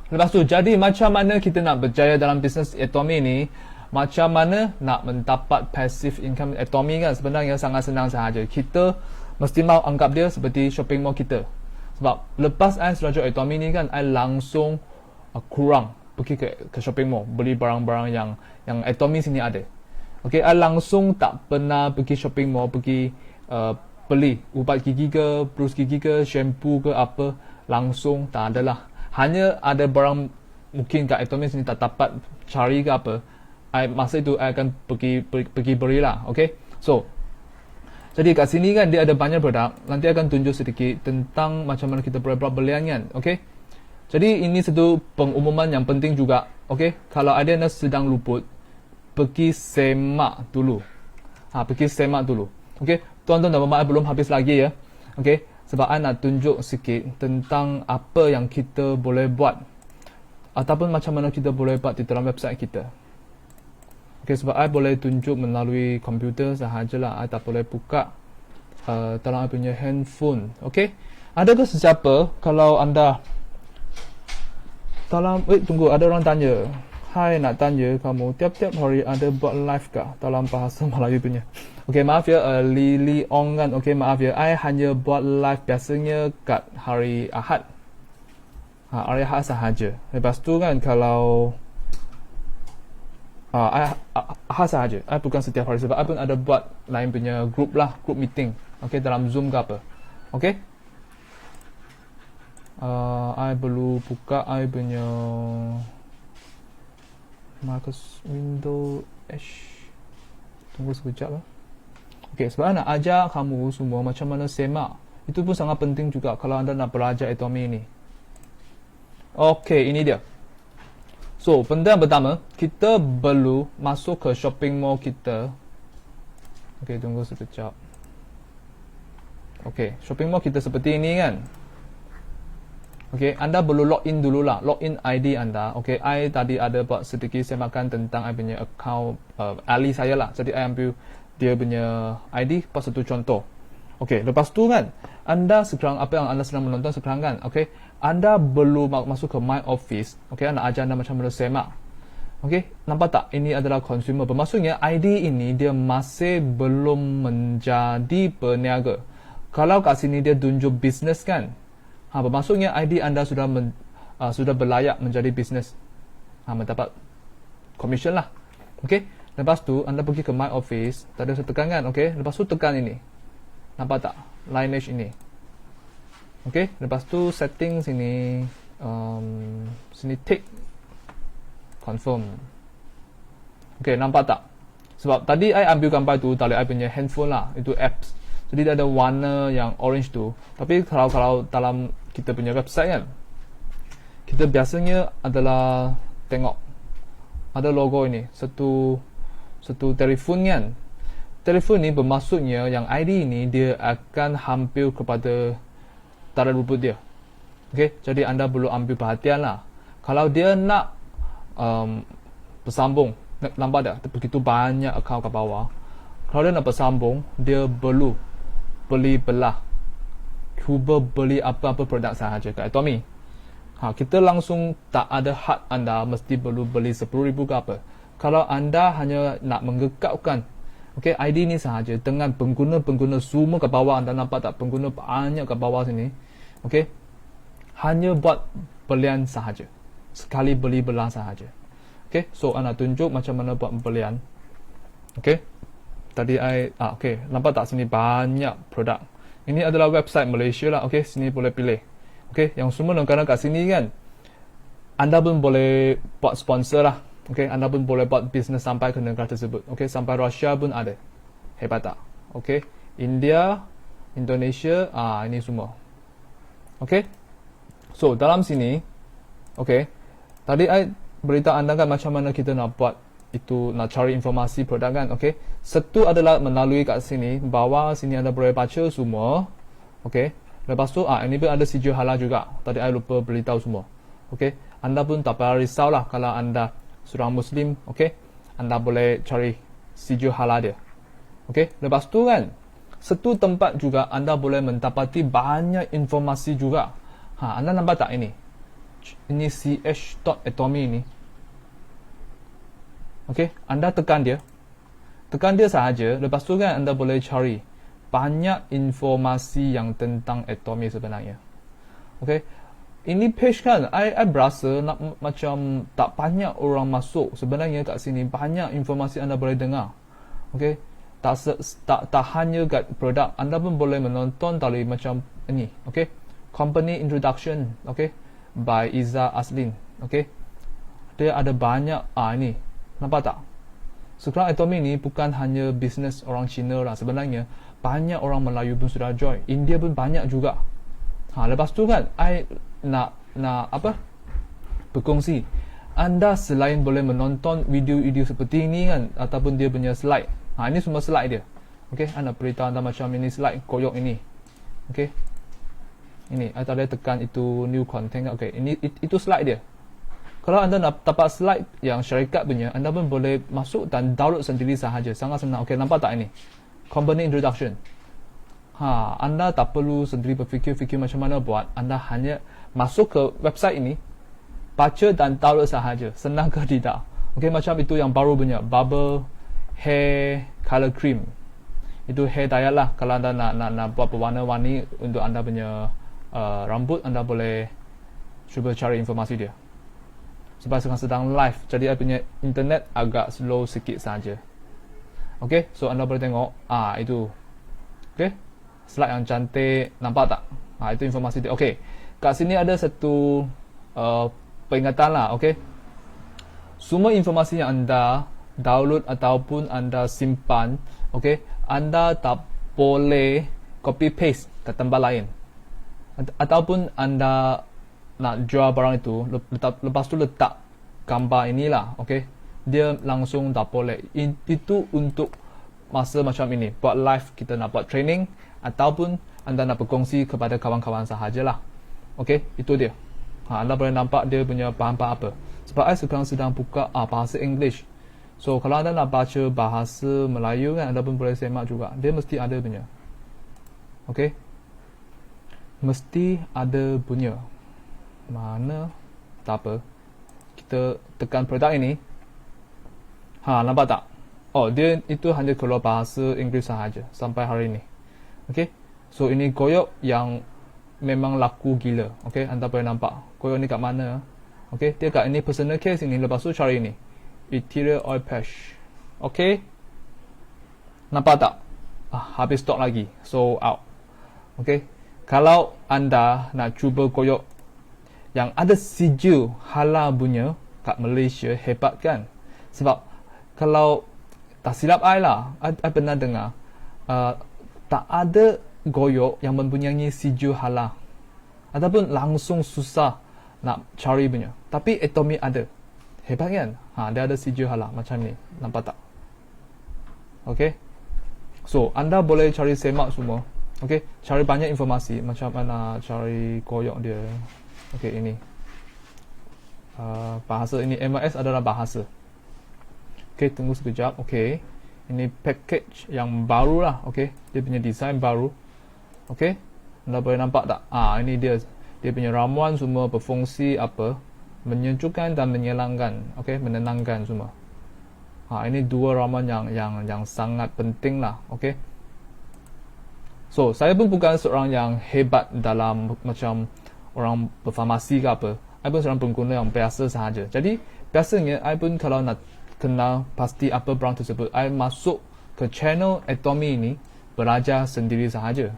lepas tu, jadi macam mana kita nak berjaya dalam bisnes atomi ni? Macam mana nak mendapat passive income atomi kan? Sebenarnya sangat senang sahaja. Kita mesti mau anggap dia seperti shopping mall kita. Sebab lepas I sudah join atomi ni kan, I langsung kurang pergi ke shopping mall beli barang-barang yang atomi sini ada. Okay, I langsung tak pernah pergi shopping mall pergi beli ubat gigi ke, brus gigi ke, shampoo ke apa, langsung tak ada lah. Hanya ada barang mungkin kat atomi sini tak dapat cari ke apa, masa itu I akan pergi beli lah. Okay, so jadi kat sini kan dia ada banyak produk. Nanti akan tunjuk sedikit tentang macam mana kita boleh buat belian kan. Okay, jadi ini satu pengumuman yang penting juga. Okay, kalau ada yang sedang luput, pergi semak dulu. Pergi semak dulu. Okay, tuan-tuan dan puan-puan belum habis lagi ya. Okay, Sebab I nak tunjuk sikit tentang apa yang kita boleh buat ataupun macam mana kita boleh buat di dalam website kita. Okay, sebab I boleh tunjuk melalui komputer sahajalah. I tak boleh buka dalam I punya handphone. Okay, adakah sesiapa kalau anda dalam tunggu, ada orang tanya, hai, nak tanya kamu tiap-tiap hari ada buat live kah dalam bahasa Melayu punya? Okay, maaf ya, Lily Ong kan. Okay, maaf ya, I hanya buat live biasanya kat hari Ahad. Hari Ahad sahaja. Lepas tu kan kalau Ahad sahaja. I bukan setiap hari sebab I pun ada buat lain punya group lah, group meeting. Okay, dalam Zoom ke apa. Okay. I perlu buka I punya Marcus Window Tunggu sekejap lah. Okay, sebab nak ajar kamu semua macam mana semak. Itu pun sangat penting juga kalau anda nak belajar Atomy ini. Okay, ini dia. So, benda yang pertama, kita perlu masuk ke shopping mall kita. Okay, tunggu sekejap. Okay, shopping mall kita seperti ini kan. Okay, anda perlu login dulu lah. Login ID anda. Okay, I tadi ada buat sedikit semakan tentang I punya account Ali saya lah. Jadi I ambil dia punya ID pas satu contoh. Okay, lepas tu kan, anda sekarang apa yang anda sedang menonton sekarang kan. Okay, anda perlu masuk ke My Office. Okay, anda ajar anda macam mana semak. Okay, nampak tak? Ini adalah consumer. Bermaksudnya ID ini dia masih belum menjadi peniaga. Kalau kat sini dia tunjuk business kan. Bermaksudnya ID anda sudah berlayak menjadi business. Mendapat commission lah. Okay. Lepas tu anda pergi ke My Office. Tadi saya tekan kan. Okay. Lepas tu tekan ini. Nampak tak? Lineage ini. Okay. Lepas tu setting sini. Sini tick. Confirm. Okay. Nampak tak? Sebab tadi I ambil gambar tu dari I punya handphone lah. Itu apps. Jadi dia ada warna yang orange tu. Tapi kalau dalam kita punya website kan, kita biasanya adalah tengok ada logo ini, satu telefon kan. Telefon ni bermaksudnya yang ID ini dia akan hampir kepada tanda rumput dia. Okay, jadi anda perlu ambil perhatian lah. Kalau dia nak bersambung, nampak tak? Begitu banyak account ke bawah. Kalau dia nak bersambung, dia perlu beli belah, cuba beli apa-apa produk sahaja kat Atomy. Kita langsung tak ada had anda mesti perlu beli 10,000 ke apa. Kalau anda hanya nak menggekapkan ID ni sahaja dengan pengguna-pengguna semua ke bawah, anda nampak tak pengguna banyak ke bawah sini. Hanya buat belian sahaja. Sekali beli belah sahaja. So anda tunjuk macam mana buat belian. Tadi nampak tak sini banyak produk. Ini adalah website Malaysia lah. Sini boleh pilih. Yang semua negara kat sini kan, anda pun boleh buat sponsor lah. Anda pun boleh buat bisnes sampai ke negara tersebut. Sampai Rusia pun ada. Hebat tak? India, Indonesia, ini semua. So dalam sini, tadi I beritahu anda kan macam mana kita nak buat itu, nak cari informasi produk kan. Satu adalah melalui kat sini, bawah sini anda boleh baca semua. Lepas tu ini pun ada sijil halal juga. Tadi I lupa beritahu semua. Anda pun tak payah risau lah kalau anda seorang Muslim. Anda boleh cari sijil halal dia. Lepas tu kan, satu tempat juga anda boleh mendapati banyak informasi juga. Anda nampak tak ini? Ini ch.atomy ini. Anda tekan dia. Tekan dia sahaja. Lepas tu kan anda boleh cari banyak informasi yang tentang Atomy sebenarnya. Ini page kan, I berasa nak macam tak banyak orang masuk. Sebenarnya kat sini banyak informasi anda boleh dengar. Tak hanya kat produk, anda pun boleh menonton dari macam ini. Company Introduction. By Iza Aslin. Dia ada banyak. Ini. Nampak tak? Sekarang Atomy ni bukan hanya bisnes orang Cina lah. Sebenarnya banyak orang Melayu pun sudah join. India pun banyak juga. Lepas tu kan I nak berkongsi. Anda selain boleh menonton video-video seperti ini kan, ataupun dia punya slide. Ini semua slide dia. I nak beritahu anda macam ini slide koyok ini. Ini, I tak boleh tekan itu new content. Okey, itu slide dia. Kalau anda nak dapat slide yang syarikat punya, anda pun boleh masuk dan download sendiri sahaja. Sangat senang. Okey, nampak tak ini? Company introduction. Anda tak perlu sendiri berfikir-fikir macam mana buat. Anda hanya masuk ke website ini, baca dan download sahaja. Senang ke tidak? Okey, macam itu yang baru punya Bubble Hair Color Cream. Itu hair dye lah. Kalau anda nak buat berwarna-warni untuk anda punya rambut, anda boleh cuba cari informasi dia. Sebab sekarang sedang live, jadi I punya internet agak slow sikit saja. Okey, so anda boleh tengok itu. Okey, slide yang cantik, nampak tak? Itu informasi dia. Okey, kat sini ada satu peringatan lah. Okey, semua informasi yang anda download ataupun anda simpan, okey, anda tak boleh copy paste ke tempat lain. Ataupun anda nak jual barang itu, lepas tu letak gambar inilah, okey, dia langsung tak boleh. Itu untuk masa macam ini, buat live, kita nak buat training ataupun anda nak berkongsi kepada kawan-kawan sahajalah. Okey, itu dia. Anda boleh nampak dia punya bahan-bahan apa. Sebab saya sekarang sedang buka bahasa English. So kalau anda nak baca bahasa Melayu kan, anda pun boleh semak juga. Dia mesti ada punya. Okey, mesti ada punya. Mana? Tak apa. Kita tekan produk ini. Nampak tak? Dia itu hanya keluar bahasa Inggeris sahaja sampai hari ini. Okey. So ini koyok yang memang laku gila. Okey, anda boleh nampak. Koyok ni kat mana? Okey, dia kat ini personal case ini, lepas tu cari ini. Ethereal oil patch. Okey. Nampak tak? Habis stok lagi. So out. Okey. Kalau anda nak cuba koyok yang ada sijil halal punya kat Malaysia, hebat kan? Sebab kalau tak silap I lah, I pernah dengar tak ada koyok yang mempunyai sijil halal ataupun langsung susah nak cari punya. Tapi Atomy ada. Hebat kan? Dia ada sijil halal macam ni. Nampak tak? Okey. So, anda boleh cari semak semua. Okey, cari banyak informasi macam mana cari koyok dia. Okey, ini. Bahasa ini MIS adalah bahasa. Okey, tunggu sekejap. Okey. Ini package yang baru lah. Okey, dia punya design baru. Okey. Anda boleh nampak tak? Ini dia. Dia punya ramuan semua berfungsi apa? Menyejukkan dan menyenangkan. Okey, menenangkan semua. Ini dua ramuan yang sangat penting lah. Okey. So, saya pun bukan seorang yang hebat dalam macam orang berfarmasi ke apa. I pun seorang pengguna yang biasa sahaja. Jadi, biasanya I pun kalau nak kenal pasti apa brand tersebut, I masuk ke channel Atomy ini, belajar sendiri sahaja.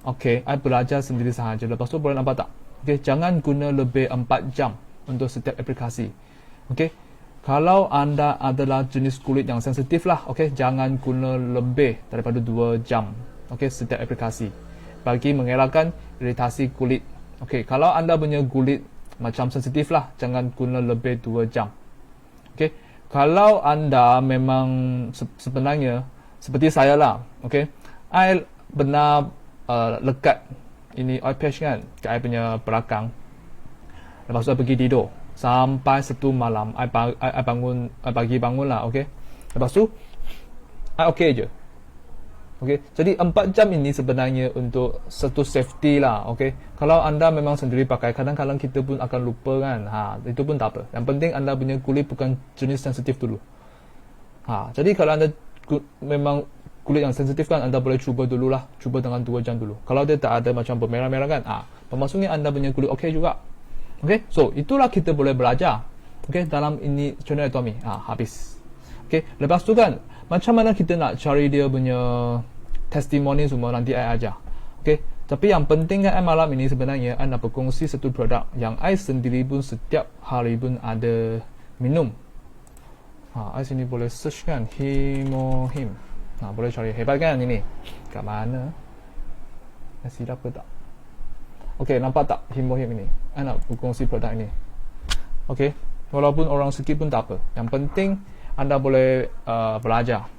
Okey, I belajar sendiri sahaja. Lepas tu boleh nampak tak? Okey, jangan guna lebih 4 jam untuk setiap aplikasi. Okey, kalau anda adalah jenis kulit yang sensitif lah, okey, jangan guna lebih daripada 2 jam. Okey, setiap aplikasi. Bagi mengelakkan iritasi kulit. Okey, kalau anda punya kulit macam sensitif lah, jangan guna lebih 2 jam. Okey, kalau anda memang sebenarnya seperti saya lah, okey, I benar lekat ini oil patch kan, ke I punya belakang. Lepas tu I pergi tidur sampai 1 malam. I bangun, pagi bangun lah, okey. Lepas tu I okey je. Okey, jadi 4 jam ini sebenarnya untuk satu safety lah, okey. Kalau anda memang sendiri pakai, kadang-kadang kita pun akan lupa kan. Itu pun tak apa. Yang penting anda punya kulit bukan jenis sensitif dulu. Jadi kalau anda memang kulit yang sensitif kan, anda boleh cuba dululah. Cuba dengan 2 jam dulu. Kalau dia tak ada macam bermerah-merah kan, bermaksudnya anda punya kulit okey juga. Okey, so itulah kita boleh belajar. Okey, dalam ini channel Atomy. Habis. Okey, lepas tu kan, macam mana kita nak cari dia punya testimoni semua, nanti I ajar. Okey, tapi yang penting kan malam ini sebenarnya I nak berkongsi satu produk yang I sendiri pun setiap hari pun ada minum. I sini boleh search kan, Himohim. Boleh cari, hebat kan ini. Kat mana? Silap ke tak? Okey, nampak tak Himohim ini? I nak berkongsi produk ini. Okey, walaupun orang sikit pun tak apa. Yang penting anda boleh belajar.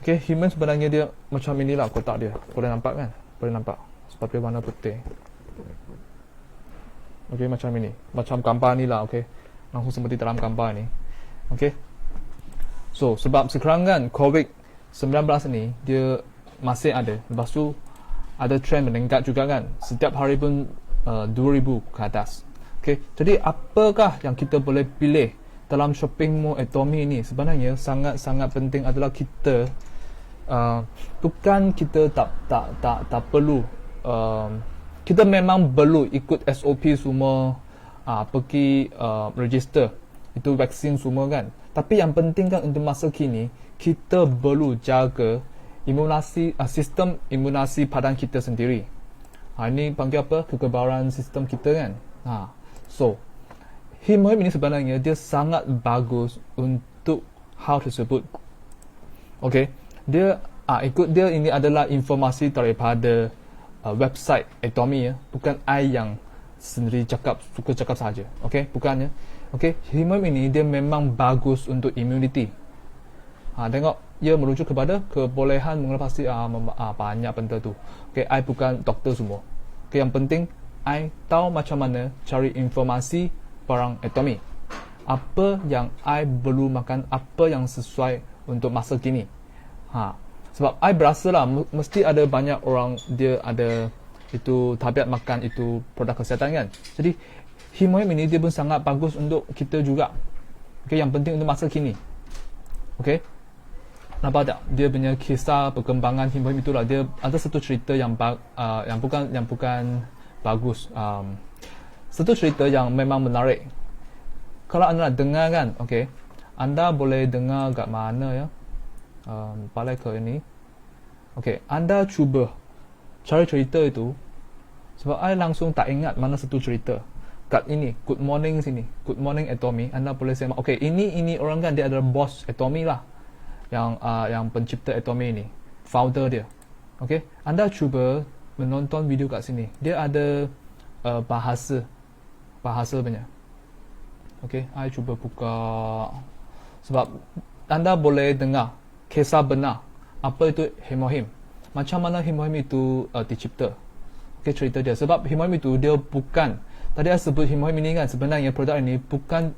Okey, Himohim sebenarnya dia macam inilah kotak dia. Boleh nampak kan? Boleh nampak. Sebab dia warna putih. Okey, macam ini. Macam gambar ni lah, okey. Langsung seperti dalam gambar ni. Okey. So, sebab sekarang kan COVID-19 ni dia masih ada. Lepas tu ada trend meningkat juga kan. Setiap hari pun 2,000 ke atas. Okey. Jadi apakah yang kita boleh pilih dalam shopping mall Atomy ni? Sebenarnya sangat-sangat penting adalah kita bukan kita tak perlu kita memang perlu ikut SOP semua, pergi register itu vaksin semua kan. Tapi yang penting kan untuk masa kini kita perlu jaga sistem imunasi badan kita sendiri. Ini panggil apa? Kekebalan sistem kita kan. So Him ini sebenarnya dia sangat bagus untuk hal tersebut. Okay, dia ikut dia ini adalah informasi daripada website Atomy ya, bukan I yang sendiri suka cakap saja. Okay, bukannya. Okay, Him ini dia memang bagus untuk immunity. Tengok, ia merujuk kepada kebolehan mengatasi banyak benda tu. Okay, I bukan doktor semua. Okay, yang penting I tahu macam mana cari informasi barang Atomy. Apa yang I perlu makan, apa yang sesuai untuk masa kini. Sebab I berasa lah mesti ada banyak orang dia ada itu tabiat makan itu produk kesihatan kan. Jadi Him ini dia pun sangat bagus untuk kita juga. Okay, yang penting untuk masa kini. Okay, nampak tak? Dia punya kisah perkembangan Him itulah. Dia ada satu cerita yang bukan bagus. Satu cerita yang memang menarik. Kalau anda nak dengar kan, okay, anda boleh dengar kat mana ya? Balik ke ini. Okay, anda cuba cari cerita itu. Sebab I langsung tak ingat mana satu cerita. Kat ini, Good Morning sini, Good Morning Atomy. Anda boleh semak. Okay, ini orang kan dia adalah bos Atomy lah, yang pencipta Atomy ini, founder dia. Okay, anda cuba menonton video kat sini. Dia ada bahasa punya. Okay, I cuba buka. Sebab anda boleh dengar kisah benar apa itu Him. Macam mana Him itu dicipta. Okay, cerita dia. Sebab Him itu dia bukan, tadi saya sebut Him ini kan, sebenarnya produk ini bukan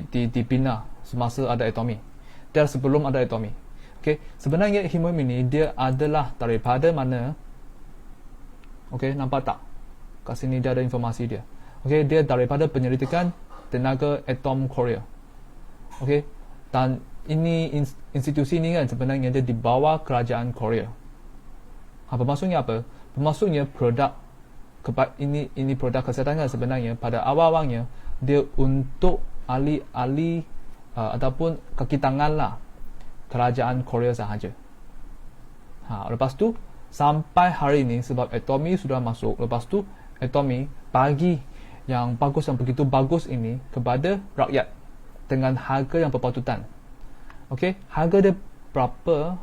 dibina semasa ada Atomy. Dia sebelum ada Atomy. Okay, sebenarnya Him ini dia adalah daripada mana? Okay, nampak tak? Kat sini dia ada informasi dia. Okay, dia daripada penyelidikan tenaga atom Korea. Okay, dan ini institusi ini kan sebenarnya dia di bawah kerajaan Korea. Bermaksudnya apa? Bermaksudnya produk ini produk kesihatan kan sebenarnya pada awal-awalnya dia untuk ahli-ahli ataupun kaki tangan lah kerajaan Korea sahaja. Lepas tu sampai hari ini sebab Atomy sudah masuk, lepas tu Atomy bagi yang bagus, yang begitu bagus ini kepada rakyat dengan harga yang berpatutan. Okey, harga dia berapa?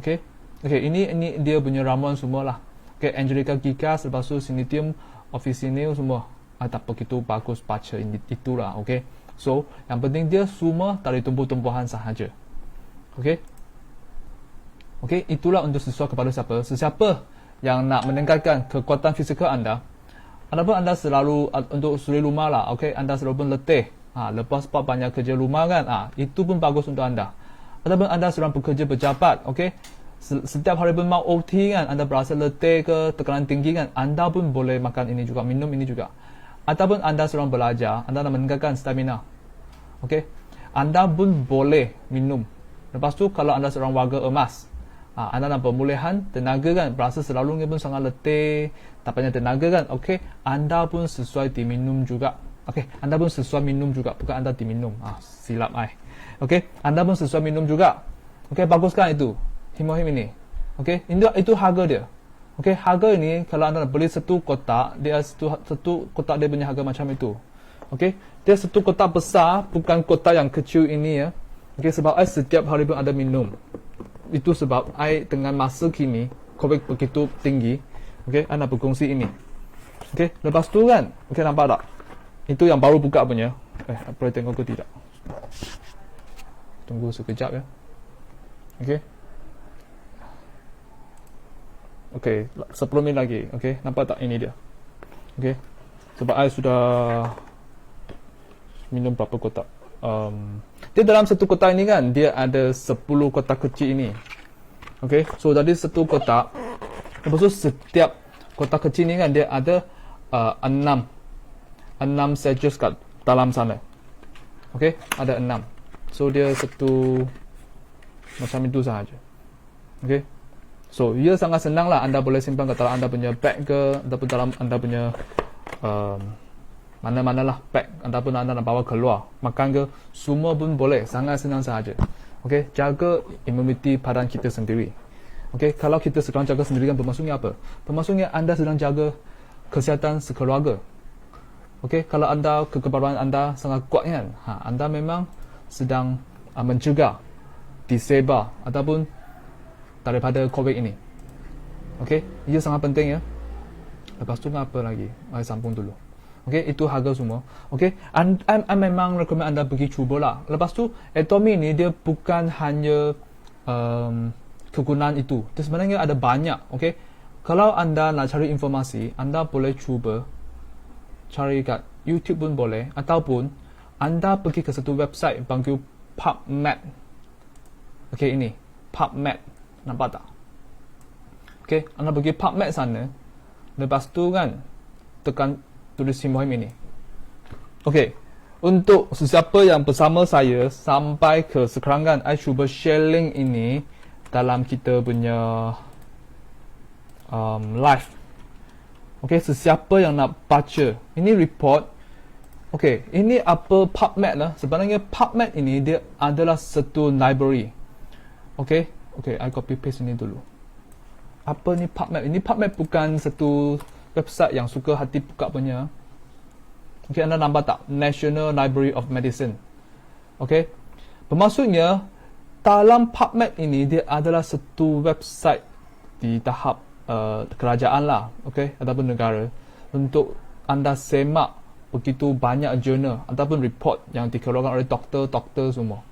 Okey, ini dia punya ramuan semua lah. Okey, Angelica Gigas, lepas tu Sinitium officinale semua. Tak begitu bagus baca itulah. Okey, so yang penting dia semua dari tumbuh-tumbuhan sahaja. Okey, itulah untuk sesuai kepada siapa. Sesiapa yang nak meningkatkan kekuatan fizikal anda, ataupun anda selalu untuk suri rumah lah. Okey, anda selalu pun letih. Lepas banyak kerja rumah kan, itu pun bagus untuk anda. Ataupun anda sedang bekerja berjabat, okey, setiap hari pun mau OT kan, anda berasa letih ke, tekanan tinggi kan, anda pun boleh makan ini juga, minum ini juga. Ataupun anda sedang belajar, anda nak meningkatkan stamina, okey, anda pun boleh minum. Lepas tu kalau anda seorang warga emas, anda nak pemulihan tenaga kan, berasa selalu pun sangat letih, tak banyak tenaga kan, okey, anda pun sesuai diminum juga. Okey, anda pun sesuai minum juga, bukan anda diminum. Silap I. Okey, anda pun sesuai minum juga. Okey, bagus kan itu? Him ini. Okey, itu harga dia. Okey, harga ini kalau anda nak beli satu kotak, dia satu kotak dia punya harga macam itu. Okey, dia satu kotak besar, bukan kotak yang kecil ini ya. Okey, sebab I setiap hari pun ada minum. Itu sebab I dengan masa kini COVID begitu tinggi. Okey, I nak berkongsi ini. Okey, lepas tu kan, okey, nampak tak? Itu yang baru buka punya. Boleh tengok ke tidak? Tunggu sekejap ya. Okey. Okey, 10 minit lagi. Okey, nampak tak ini dia? Okey. Sebab I sudah minum berapa kotak. Dia dalam satu kotak ini kan, dia ada 10 kotak kecil ini. Okey, so dari satu kotak, lepas tu setiap kotak kecil ni kan dia ada 6 sachets kat dalam sana. Okey, ada 6. So dia satu macam itu sahaja. Okey. So, ia sangat senang lah. Anda boleh simpan kat dalam anda punya bag ke, ataupun dalam anda punya mana-mana lah bag, ataupun anda nak bawa keluar, makan ke, semua pun boleh. Sangat senang sahaja. Okey, jaga imuniti badan kita sendiri. Okey, kalau kita sedang jaga sendiri kan bermaksudnya apa? Bermaksudnya anda sedang jaga kesihatan sekeluarga. Okey, kalau anda kekebalan anda sangat kuat kan, anda memang sedang mencegah disebar ataupun daripada COVID ini. Okey, ia sangat penting ya. Lepas tu apa lagi? Saya sambung dulu. Okey, itu harga semua. Okey, I memang recommend anda pergi cubalah. Lepas tu, Atomy ni dia bukan hanya kegunaan itu. Dia sebenarnya ada banyak. Okey, kalau anda nak cari informasi, anda boleh cuba cari kat YouTube pun boleh, ataupun anda pergi ke satu website panggil PubMed. Okey, ini PubMed. Nampak tak? Okey, anda pergi PubMed sana. Lepas tu kan tekan tulis Himohim ini. Okey, untuk sesiapa yang bersama saya sampai ke sekarang kan, I cuba share link ini dalam kita punya live. Okey, sesiapa yang nak baca ini report. Okey, ini apa PubMed lah. Sebenarnya PubMed ini dia adalah satu library. Okey, I copy paste ini dulu. Apa ni PubMed? Ini PubMed bukan satu website yang suka hati buka punya. Okey, anda nampak tak? National Library of Medicine. Okey, bermaksudnya dalam PubMed ini dia adalah satu website di tahap kerajaan lah, okey, ataupun negara, untuk anda semak begitu banyak jurnal ataupun report yang dikeluarkan oleh doktor semua.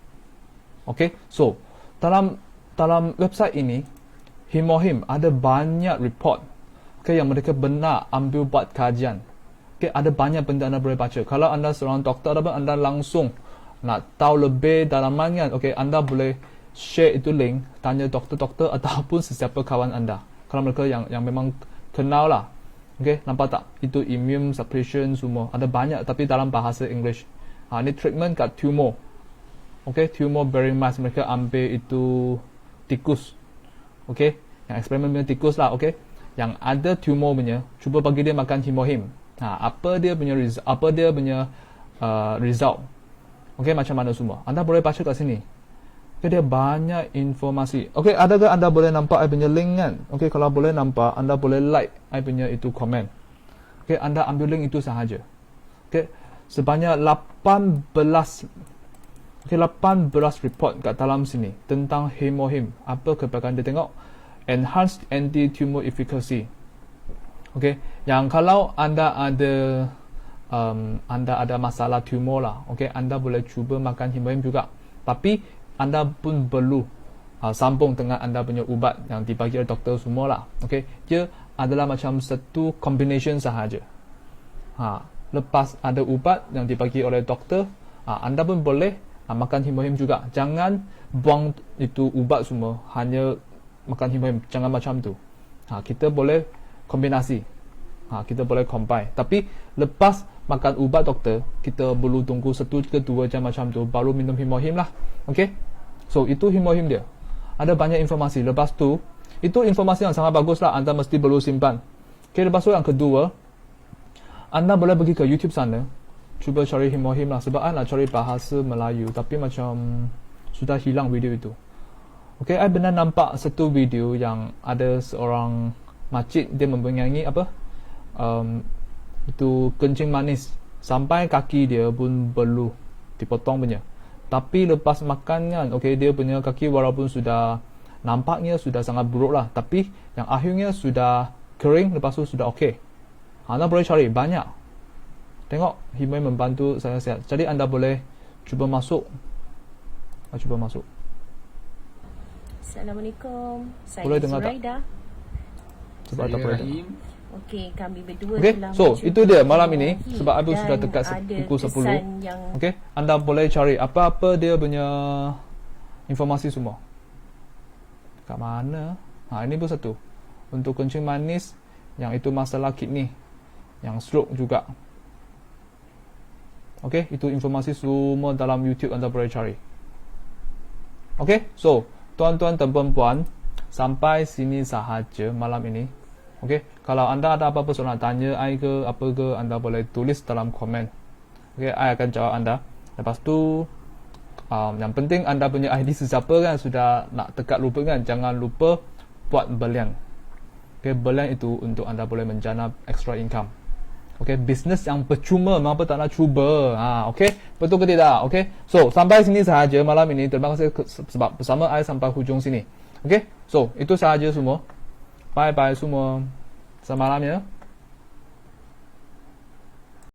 Okey, so dalam website ini, Himohim ada banyak report, okay, yang mereka benar ambil buat kajian. Okay, ada banyak benda anda boleh baca. Kalau anda seorang doktor ataupun anda langsung nak tahu lebih dalaman kan, okay, anda boleh share itu link, tanya doktor-doktor ataupun sesiapa kawan anda. Kalau mereka yang memang kenal lah. Okay, nampak tak? Itu immune suppression semua. Ada banyak tapi dalam bahasa English. Ini treatment kat tumor. Okay, tumor bearing mass. Mereka ambil itu tikus. Okey, yang eksperimen punya tikus lah. Okey, yang ada tumor punya, cuba bagi dia makan Himohim. Apa dia punya result? Okey, macam mana semua? Anda boleh baca kat sini. Okey, dia banyak informasi. Okey, adakah anda boleh nampak I punya link kan? Okey, kalau boleh nampak, anda boleh like I punya itu komen. Okey, anda ambil link itu sahaja. Okey, sebanyak 18 report kat dalam sini tentang Himohim. Apa kebaikan dia tengok? Enhanced anti-tumor efficacy. Okey, yang kalau anda ada masalah tumor lah, okey, anda boleh cuba makan Himohim juga. Tapi anda pun perlu sambung dengan anda punya ubat yang dibagi oleh doktor semua lah. Okey, dia adalah macam satu combination sahaja. Lepas ada ubat yang dibagi oleh doktor, anda pun boleh makan Himohim juga. Jangan buang itu ubat semua, hanya makan Himohim. Jangan macam tu. Kita boleh kombinasi. Kita boleh combine. Tapi lepas makan ubat doktor, kita perlu tunggu 1 ke 2 jam macam tu, baru minum Himohim lah. Okay, so itu Himohim dia. Ada banyak informasi. Lepas tu, itu informasi yang sangat bagus lah. Anda mesti perlu simpan. Okay, lepas tu yang kedua, anda boleh pergi ke YouTube sana, cuba cari Himohim lah. Sebab I nak cari bahasa Melayu, tapi macam sudah hilang video itu. Okay, I benar nampak satu video yang ada seorang makcik, dia mempunyai apa, itu kencing manis sampai kaki dia pun perlu dipotong punya. Tapi lepas makan kan, okay, dia punya kaki walaupun sudah nampaknya sudah sangat buruk lah, tapi yang akhirnya sudah kering, lepas tu sudah okay. Anda boleh cari banyak. Tengok, Himohim membantu saya sihat. Jadi anda boleh cuba masuk. Cuba masuk. Assalamualaikum. Saya Boleh dengar Zuraida. Sebab tak boleh tengok. Rahim. Okey, kami berdua Okey, telah so mencuba itu dia malam ini memenuhi sebab Abu dan sudah dekat ada pukul 10. kesan yang Okey, anda boleh cari apa-apa dia punya informasi semua. Kat mana? Ini pun satu. Untuk kencing manis, yang itu masalah kidney, yang stroke juga. Okey, itu informasi semua dalam YouTube anda boleh cari. Okey, so tuan-tuan dan puan-puan, sampai sini sahaja malam ini. Okey, kalau anda ada apa-apa soalan tanya I ke apa ke, anda boleh tulis dalam komen. Okey, I akan jawab anda. Lepas tu yang penting anda punya ID sesiapa kan, sudah nak tekat lupa kan, jangan lupa buat belian. Okey, belian itu untuk anda boleh menjana extra income. Okey, bisnes yang percuma mengapa tak nak cuba. Okey, betul ke tidak? Okey, so sampai sini sahaja malam ini. Terima kasih sebab bersama I sampai hujung sini. Okey, so itu sahaja semua. Bye bye semua. Selamat malam ya.